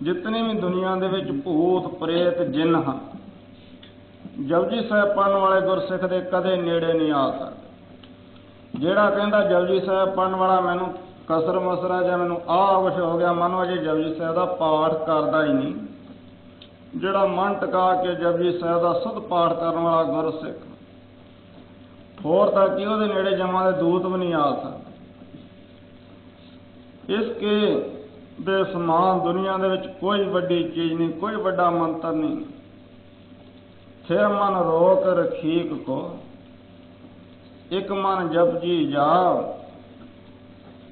ਜਿਤਨੀ ਵੀ ਦੁਨੀਆ ਦੇ ਵਿੱਚ ਭੂਤ ਪ੍ਰੇਤ ਜਿੰਨ ਹਨ, ਜਪਜੀ ਸਾਹਿਬ ਪੜ੍ਹਨ ਵਾਲੇ ਗੁਰਸਿੱਖ ਦੇ ਕਦੇ ਨੇੜੇ ਨਹੀਂ ਆ ਸਕਦੇ। ਜਿਹੜਾ ਕਹਿੰਦਾ ਜਪਜੀ ਸਾਹਿਬ ਪੜ੍ਹਨ ਵਾਲਾ ਮੈਨੂੰ ਕਸਰ ਮਸਰਾ ਜਾਂ ਮੈਨੂੰ ਆਹ ਕੁਛ ਹੋ ਗਿਆ, ਮਨ ਅਜੇ ਜਪਜੀ ਸਾਹਿਬ ਦਾ ਪਾਠ ਕਰਦਾ ਹੀ ਨਹੀਂ। ਜਿਹੜਾ ਮਨ ਟਿਕਾ ਕੇ ਜਪਜੀ ਸਾਹਿਬ ਦਾ ਸੁਧ ਪਾਠ ਕਰਨ ਵਾਲਾ ਗੁਰਸਿੱਖ, ਹੋਰ ਤਾਂ ਕਿ ਉਹਦੇ ਨੇੜੇ ਜਮਾਂ ਦੇ ਦੂਤ ਵੀ ਨਹੀਂ ਆ ਸਕਦੇ। ਇਸ ਕੇ ਦੇ ਸਮਾਨ ਦੁਨੀਆ ਦੇ ਵਿੱਚ ਕੋਈ ਵੱਡੀ ਚੀਜ਼ ਨਹੀਂ, ਕੋਈ ਵੱਡਾ ਮੰਤਰ ਨਹੀਂ। ਫਿਰ ਮਨ ਰੋਕ ਰਖੀਕ ਕੋ, ਇੱਕ ਮਨ ਜਪਜੀ ਜਾਪ,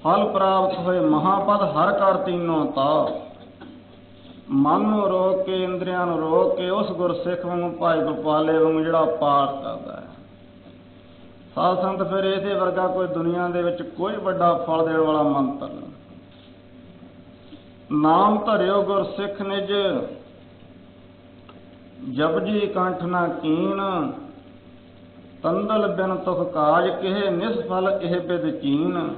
ਫਲ ਪ੍ਰਾਪਤ ਹੋਏ ਮਹਾਪਦ ਹਰ ਕਰ ਤੀਨੋਂ ਤਾਪ। ਮਨ ਨੂੰ ਰੋਕ ਕੇ, ਇੰਦਰੀਆਂ ਨੂੰ ਰੋਕ ਕੇ ਉਸ ਗੁਰਸਿੱਖ ਵਾਂਗੂ ਭਾਈ ਗੋਪਾਲੇ ਵਾਂਗੂ ਜਿਹੜਾ ਪਾਠ ਕਰਦਾ ਹੈ, ਸਾਧ ਸੰਗਤ, ਫਿਰ ਇਹਦੇ ਵਰਗਾ ਕੋਈ ਦੁਨੀਆ ਦੇ ਵਿੱਚ ਕੋਈ ਵੱਡਾ ਫਲ ਦੇਣ ਵਾਲਾ ਮੰਤਰ ਨਹੀਂ। ਨਾਮ ਧਰਿਓ ਗੁਰਸਿੱਖ ਨਿਜ, ਜਪਜੀ ਕੰਠ ਨਾ ਕੀਨ, ਤੰਦਲ ਬਿਨ ਤੁਖ ਕਾਜ ਕਿਹੇ ਨਿਸਫਲ ਇਹ ਬਿਦ ਚੀਨ।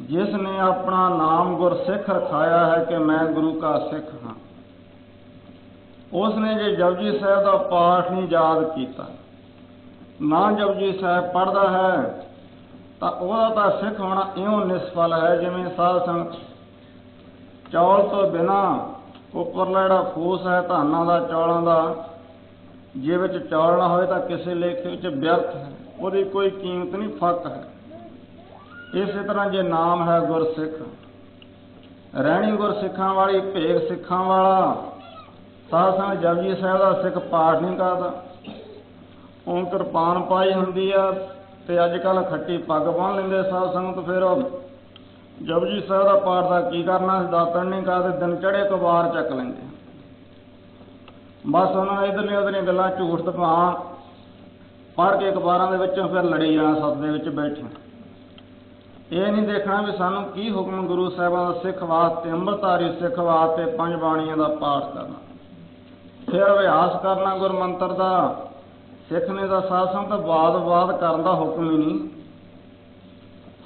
ਜਿਸ ਨੇ ਆਪਣਾ ਨਾਮ ਗੁਰਸਿੱਖ ਰਖਾਇਆ ਹੈ ਕਿ ਮੈਂ ਗੁਰੂ ਕਾ ਸਿੱਖ ਹਾਂ, ਉਸ ਨੇ ਜੇ ਜਪਜੀ ਸਾਹਿਬ ਦਾ ਪਾਠ ਨਹੀਂ ਯਾਦ ਕੀਤਾ, ਨਾ ਜਪਜੀ ਸਾਹਿਬ ਪੜ੍ਹਦਾ ਹੈ, ਤਾਂ ਉਹਦਾ ਤਾਂ ਸਿੱਖ ਹੋਣਾ ਇਉਂ ਨਿਸਫਲ ਹੈ ਜਿਵੇਂ ਸਾਧ ਸੰਗਤ ਚੌਲ ਤੋਂ ਬਿਨਾਂ ਉੱਪਰਲਾ ਜਿਹੜਾ ਫੂਸ ਹੈ ਧਾਨਾਂ ਦਾ, ਚੌਲਾਂ ਦਾ, ਜੇ ਵਿੱਚ ਚੌਲ ਨਾ ਹੋਏ ਤਾਂ ਕਿਸੇ ਲੇਖੇ ਵਿੱਚ ਵਿਅਰਥ ਹੈ, ਉਹਦੀ ਕੋਈ ਕੀਮਤ ਨਹੀਂ, ਫੱਕ ਹੈ। ਇਸੇ ਤਰ੍ਹਾਂ ਜੇ ਨਾਮ ਹੈ ਗੁਰਸਿੱਖ, ਰਹਿਣੀ ਗੁਰਸਿੱਖਾਂ ਵਾਲੀ, ਭੇਗ ਸਿੱਖਾਂ ਵਾਲਾ, ਸਾਧ ਸੰਗਤ ਜਪਜੀ ਸਾਹਿਬ ਦਾ ਸਿੱਖ ਪਾਠ ਨਹੀਂ ਕਰਦਾ। ਉਹ ਕਿਰਪਾਨ ਪਾਈ ਹੁੰਦੀ ਆ ਤੇ ਅੱਜ ਕੱਲ੍ਹ ਖੱਟੀ ਪੱਗ ਬੰਨ੍ਹ ਲੈਂਦੇ ਸਾਧ ਸੰਗਤ, ਫਿਰ ਉਹ ਜਪਜੀ ਸਾਹਿਬ ਦਾ ਪਾਠ ਦਾ ਕੀ ਕਰਨਾ, ਦਾਤਣ ਨਹੀਂ ਕਰਦੇ, ਦਿਨ ਚੜ੍ਹੇ ਤੋਂ ਵਾਰ ਚੱਕ ਲੈਂਦੇ। ਬਸ ਉਹਨਾਂ ਨੇ ਇੱਧਰਲੀਆਂ ਉੱਧਰਲੀਆਂ ਗੱਲਾਂ ਝੂਠ ਤਪਾਂ ਪੜ੍ਹ ਕੇ ਅਖਬਾਰਾਂ ਦੇ ਵਿੱਚੋਂ ਫਿਰ ਲੜੀ ਜਾਣਾ ਸੱਤ ਦੇ ਵਿੱਚ ਬੈਠੇ। ਇਹ ਨਹੀਂ ਦੇਖਣਾ ਵੀ ਸਾਨੂੰ ਕੀ ਹੁਕਮ ਗੁਰੂ ਸਾਹਿਬਾਂ ਦਾ ਸਿੱਖ ਵਾਸਤੇ, ਅੰਮ੍ਰਿਤਧਾਰੀ ਸਿੱਖ ਵਾਸਤੇ ਪੰਜ ਬਾਣੀਆਂ ਦਾ ਪਾਠ ਕਰਨਾ, ਫਿਰ ਅਭਿਆਸ ਕਰਨਾ ਗੁਰਮੰਤਰ ਦਾ। ਸਿੱਖ ਨੇ ਤਾਂ ਸਾਧ ਸੰਗਤ ਵਾਦ ਕਰਨ ਦਾ ਹੁਕਮ ਹੀ ਨਹੀਂ।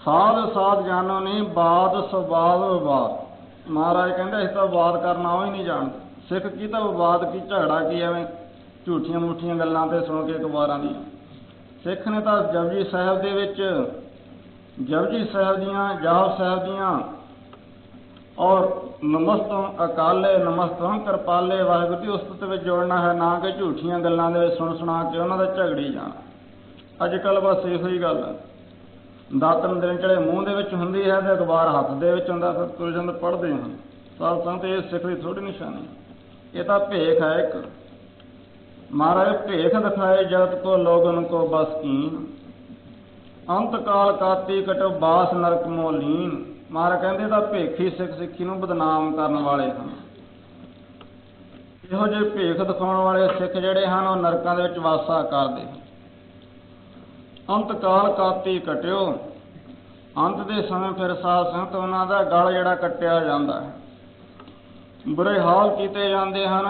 ਸਾਧ ਸਾਧ ਜਾਣੋ ਨਹੀਂ, ਬਾਦ ਸਵਾਦ ਵਿਵਾਦ। ਮਹਾਰਾਜ ਕਹਿੰਦੇ ਅਸੀਂ ਤਾਂ ਵਾਦ ਕਰਨਾ ਉਹ ਹੀ ਨਹੀਂ ਜਾਣਦੇ। ਸਿੱਖ ਕੀ ਤਾਂ ਵਿਵਾਦ ਕੀ, ਝਗੜਾ ਕੀ, ਐਵੇਂ ਝੂਠੀਆਂ ਮੂਠੀਆਂ ਗੱਲਾਂ ਤੇ ਸੁਣ ਕੇ ਅਖਬਾਰਾਂ ਦੀਆਂ। ਸਿੱਖ ਨੇ ਤਾਂ ਜਪਜੀ ਸਾਹਿਬ ਦੇ ਵਿੱਚ, ਜਪਜੀ ਸਾਹਿਬ ਦੀਆਂ, ਜਾਪ ਸਾਹਿਬ ਦੀਆਂ और नमस्तम अकाले नमस्तम कृपाले वाहिगुरू की उस्तत में जोड़ना है, ना कि झूठियां गल्लां दे सुन सुना के उन्होंने झगड़ी जाना। अजकल बस इहो ही गल दातन दिन चढ़े मूँह दे विच हुंदी है ते अखबार हत्थ दे विच हुंदा, फिर तुलजंद पढ़दे हैं। साध संगत ये सिख दी थोड़ी निशानी, ये तो भेख है एक। महाराज भेख दिखाए जगत को लोगन को बस कीन, अंत काल काती कटो बास नरक मोलीन। महाराज कहते तो भेखी सिख सिक्खी नूं बदनाम करने वाले हैं। इहो ਜਿਹੇ भेख दिखाने वाले सिख ਜਿਹੜੇ ਹਨ ਉਹ ਨਰਕਾਂ ਦੇ ਵਿੱਚ ਵਾਸਾ ਕਰਦੇ ਹਨ। अंत काल काती कटियो, अंत के समय फिर साध संगत उन्हां दा गल जिहड़ा कट्टिया जांदा है। बुरे हाल कीते जांदे हन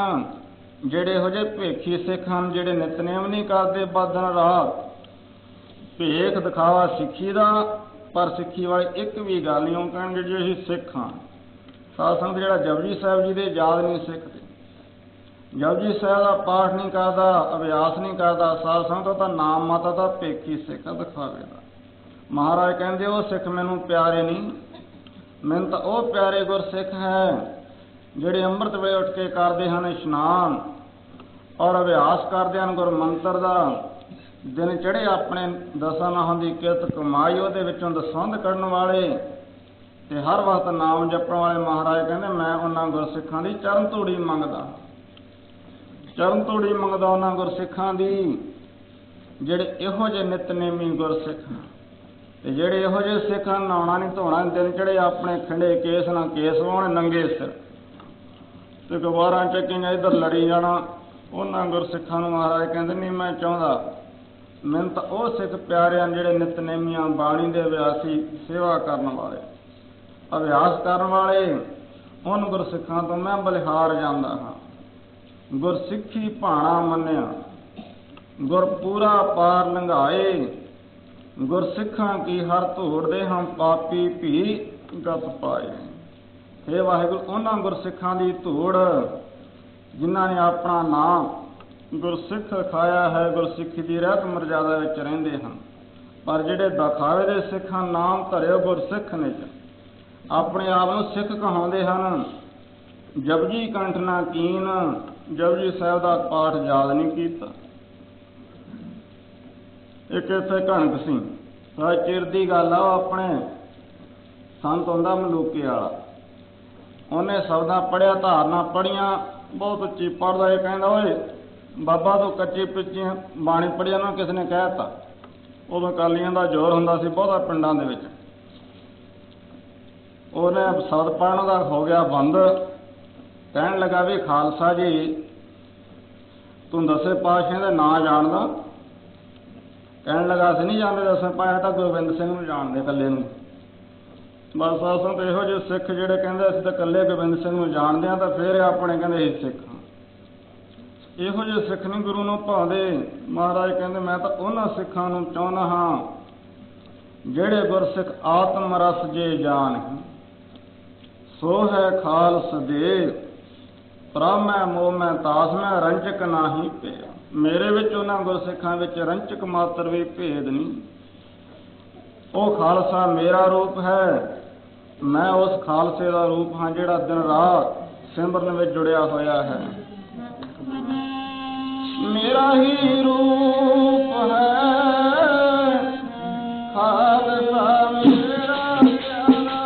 ਜਿਹੜੇ ਇਹੋ ਜਿਹੇ ਭੇਖੀ सिख ਹਨ ਜਿਹੜੇ नितनेम नहीं करते बदन रात। भेख दिखावा सिੱਖੀ ਦਾ, पर सिੱਖੀ वाले एक भी गल नहीं। ਉਹ ਕਹਿਣਗੇ जी ਅਸੀਂ सिख हाँ। साध संगत ਜਿਹੜਾ जपजी साहिब जी ਦੇ याद नहीं सिखते, जपजी साहिब का पाठ नहीं करता, अभ्यास नहीं करता, साध संगत का नाम माता का भेखी सिख दिखावे दा। महाराज कहते वो सिख मैनू प्यारे नहीं, मैनू तो वह प्यारे गुरसिख है ਜਿਹੜੇ ਅੰਮ੍ਰਿत ਵੇਲੇ ਉੱਠ ਕੇ ਕਰਦੇ ਹਨ ਇਸ਼ਨਾਨ और अभ्यास करते हैं गुर मंत्र का। दिन चढ़े अपने दसां नाहां की किरत कमाई ਉਹਦੇ ਵਿੱਚੋਂ दसवंध कढ़न वाले ते हर वक्त नाम जपण वाले। महाराज कहते मैं उन्हां गुरसिखां की चरण धूड़ी मंगदा, चरण धूड़ी मंगदा उन्हां गुरसिखां की ਜਿਹੜੇ ਇਹੋ ਜਿਹੇ ਨਿਤਨੇਮੀ गुरसिख ते ਜਿਹੜੇ ਇਹੋ ਜਿਹੇ सिख नहाउणा नहीं धोना, दिन चढ़े अपने खिंडे केस ना केस वाउण, नंगे सिर ते गवारां ਚੱਕੀਆਂ इधर लड़ी जाना। उन्हां गुरसिखां नूं महाराज कहते नहीं मैं चाहुंदा, मैनूं तां ਉਹ सिख प्यारे हैं ਜਿਹੜੇ नितनेमियां बाणी दे अभ्यासी सेवा करन वाले अभ्यास करन वाले। उन गुरसिखां तो मैं बलिहार जांदा हां। गुरसिखी भाणा मन्निया, गुर पूरा पार लंघाए, गुरसिखां की हर धूड़ दे हम पापी भी गत पाए। हे वाहिगुरू उन्हां गुरसिखां दी धूड़ जिन्हां ने अपना नाम गुरसिख खाया है, गुरसिखी की रहत मर्यादा विच रहिंदे हन। पर जिहड़े दिखावे दे सिख हन, नाम धरिओ गुरसिख ने अपने आप नूं सिख कहाउंदे हन, जपजी कंठ ना कीन, जपजी साहिब का पाठ याद नहीं कीता। एक इत्थे कणक सिंह साहिब चिर दी गल आ, अपने संत हुंदा मलूके वाला, उन्हें शब्दां पढ़िया, धारना पढ़िया, बहुत उच्ची पढ़दा। ये कहंदा ओए बाबा तो कच्ची पिच्ची बाणी पढ़िया ना किसी ने कहता। उदों अकालियां दा जोर हुंदा सी बहुता पिंडां दे विच। उहने शब्द पढ़न दा हो गया बंद, कहण लगा भी खालसा जी तूं दसे पातशाह दे नां जाणदा? कहण लगा असीं नहीं जाणदे दसे पातशाह, तां गोबिंद सिंह नूं जाणदे कल्ले नूं। बस असां तो इहो ਜਿਹੇ सिख ਜਿਹੜੇ ਕਹਿੰਦੇ ਅਸੀਂ ਤਾਂ ਇਕੱਲੇ गोबिंद सिंह ਨੂੰ ਜਾਣਦੇ ਹਾਂ, ਤਾਂ ਫਿਰ ਆਪਣੇ ਕਹਿੰਦੇ ਅਸੀਂ सिख ਹਾਂ। ਇਹੋ ਜਿਹੇ सिख ਨਹੀਂ ਗੁਰੂ ਨੂੰ ਭਾਉਂਦੇ। ਮਹਾਰਾਜ ਕਹਿੰਦੇ ਮੈਂ ਤਾਂ ਉਹਨਾਂ ਸਿੱਖਾਂ ਨੂੰ ਚਾਹੁੰਦਾ ਹਾਂ ਜਿਹੜੇ ਗੁਰਸਿਖ ਆਤਮ ਰਸ ਜੇ ਜਾਣ, ਸੋ ਹੈ ਖਾਲਸ ਦੇ ਪ੍ਰਾਮੈ ਮੋਹ ਮੈਂ ਤਾਸ ਮੈਂ ਰੰਚਕ ਨਾਹੀ ਪਿਆ। ਮੇਰੇ ਵਿੱਚ ਉਹਨਾਂ ਗੁਰਸਿੱਖਾਂ ਵਿੱਚ ਰੰਚਕ ਮਾਤਰ ਵੀ ਭੇਦ ਨਹੀਂ। ਉਹ ਖਾਲਸਾ ਮੇਰਾ रूप है, मैं उस खालसे का रूप हाँ जिहड़ा दिन रात सिमरन में जुड़िया होया है। मेरा ही रूप है खालसा मेरा प्यारा,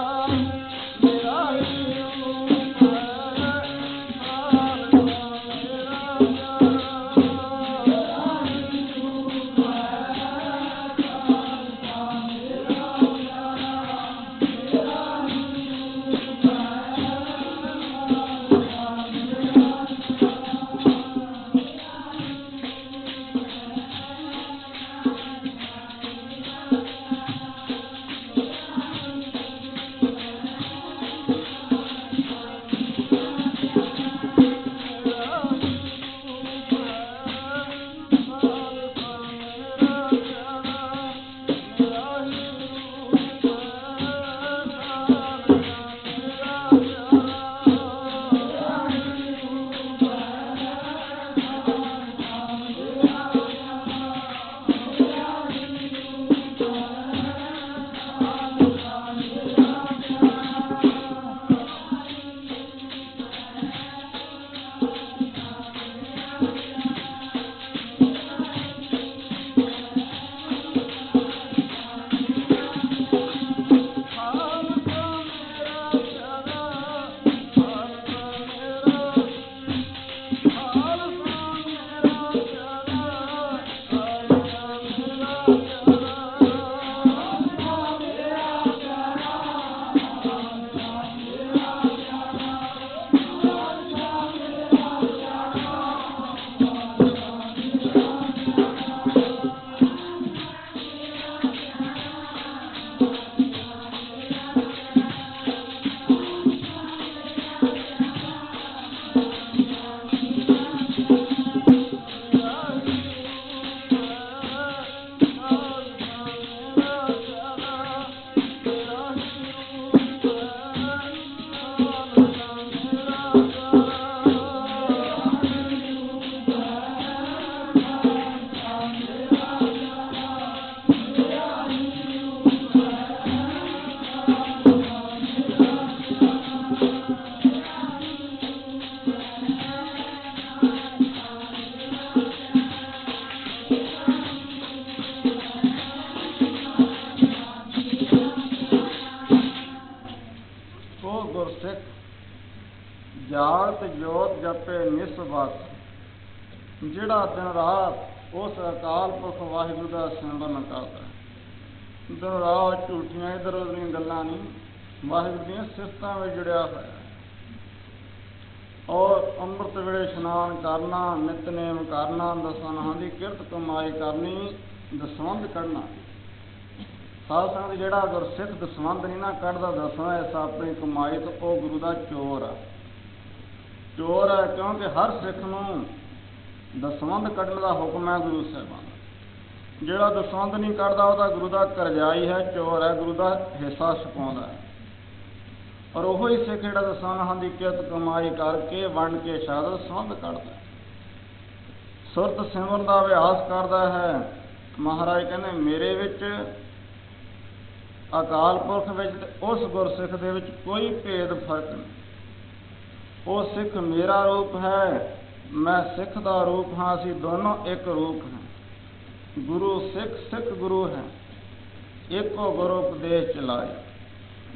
मेरा ही रूप है खालसा मेरा को गुरसिख जागत जोत जपे निस्बत, जिहड़ा दिन रात उस अकाल पुरख वाहिगुरू का सिमरन करता है। दिन रात झूठियां इधर उधर गल्लां नहीं, वाहिगुरू दी सिफतां में जुड़िया होया और अंमृत वेले इशनान करना, नितनेम करना, दसां की किरत कमाई करनी, दसवंध कढ़ना। साध संगत जिहड़ा गुरसिख दसवंध नहीं ना कढ़दा दसवां हिस्सा अपनी कमाई तो वह गुरु का चोर है। चोर है क्योंकि हर सिख नूं दसवंध कढ़न का हुक्म है गुरु साहिबान। जिहड़ा दसवंध नहीं कढ़दा वह गुरु का करजाई है, चोर है, गुरु का हिस्सा छपाउंदा है। और वही सिख जिहड़ा दसां की किरत कमाई करके वंड के शायद दसवंध कढ़दा है, सुरत सिमरन का अभ्यास करता है। महाराज कहते मेरे विच अकाल पुरख विच उस गुरसिख दे विच कोई भेद फर्क नहीं। वो सिख मेरा रूप है, मैं सिख का रूप हाँ, असीं दोनों एक रूप हैं। गुरु सिख, सिख गुरु है, एको गुरु उपदेश चलाए।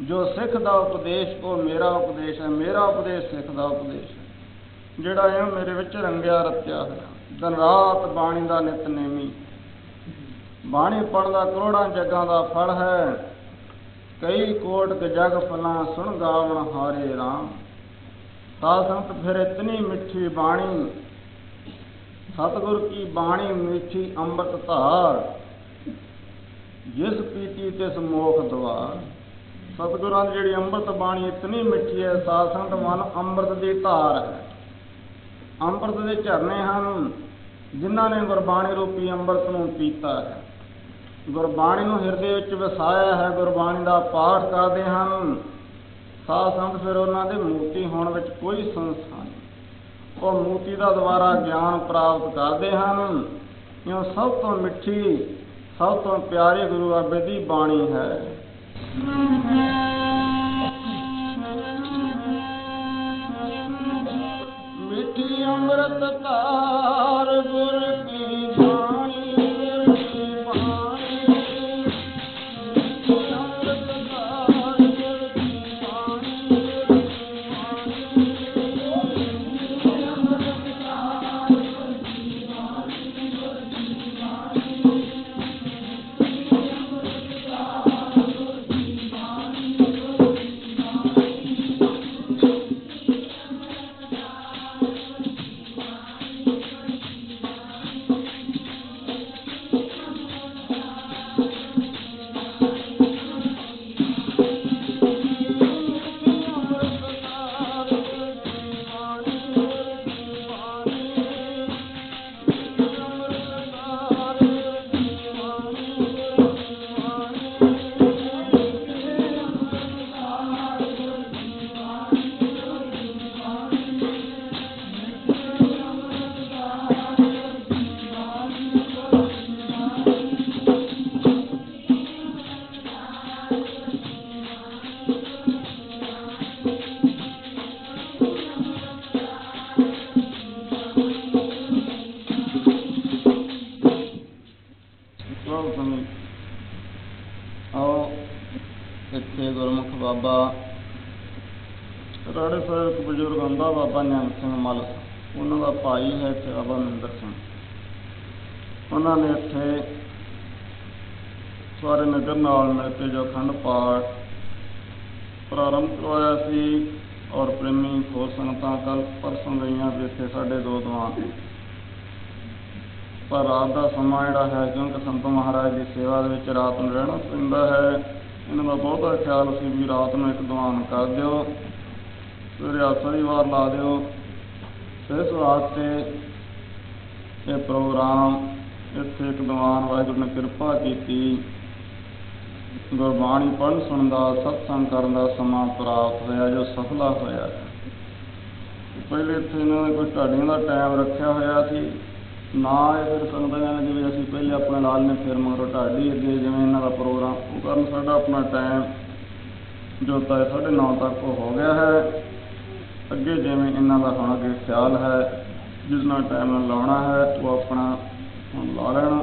जो सिख का उपदेश वो मेरा उपदेश है, मेरा उपदेश सिख का उपदेश है, जिहड़ा है मेरे विच रंगिया रत्या होया। दिन रात बाणी का नितनेमी, बाणी पढ़दा करोड़ां जगां का फल है। कई कोट जग फलां सुन गावन हारे राम। साध संगत फिर इतनी मिठी बाणी, सतगुर की बाणी मीठी अमृत धार, जिस पीती तिस मोख द्वार। सतगुरां दी जिहड़ी अमृत बाणी इतनी मिठी है, साध संगत मन अमृत की धार है, अमृत के झरने हैं। जिन्हां ने गुरबाणी रूपी अमृत नूं पीता है, गुरबाणी नूं हिरदे विच वसाया है, गुरबाणी का पाठ करते हैं, साध संगत फिर उन्होंने मोती होने विच कोई संस्था नहीं। वो मोती का दोबारा ज्ञान प्राप्त करते हैं। इउं सब तो मिठी, सब तो प्यारी गुरु बाबे की बाणी है। मिठी अमृत धार गुर की बाणी, बाबा राड़े साहब एक बजुर्ग आंदा बाबा निहंग सिंह मल, उन्होंने भाई है इत्थे बाबा मिंदर सिंह। उन्होंने इत्थे सारे नगर नाल मिलके जो अखंड पाठ प्रारंभ करवाया सी और प्रेमी होर संगतां कल परसों गईयां भी इत्थे साढ़े 2 दीवान। पर रात का समा जिहड़ा है क्योंकि संत महाराज की सेवा दे विच रात नूं रहना पैंदा है, इन्हां दा बहुता ख्याल सी भी रात में एक दीवान कर दिओ, सवेरे आसा की वार ला दिओ। इस वास्ते ये प्रोग्राम इत्थे एक दीवान वाहिगुरू ने किरपा की, गुरबाणी पढ़न सुनन दा सत्संग करन दा समा प्राप्त होया जो सफला होया। पहले इत्थे इन्हां ने कोई ढाडियां दा टाइम रखिया होया सी ना, फिर संगतां लगे भी असीं पहले अपने लाल ने फिर मगरों ढाडी अगे जिवें इन्हां दा प्रोग्राम वो करन। साडा अपना टाइम जो तय 9:30 तक हो गया है, अगे जिवें इन्हां दा हुण अगे ख्याल है जिस टाइम लाउणा है वो अपना ला लेना।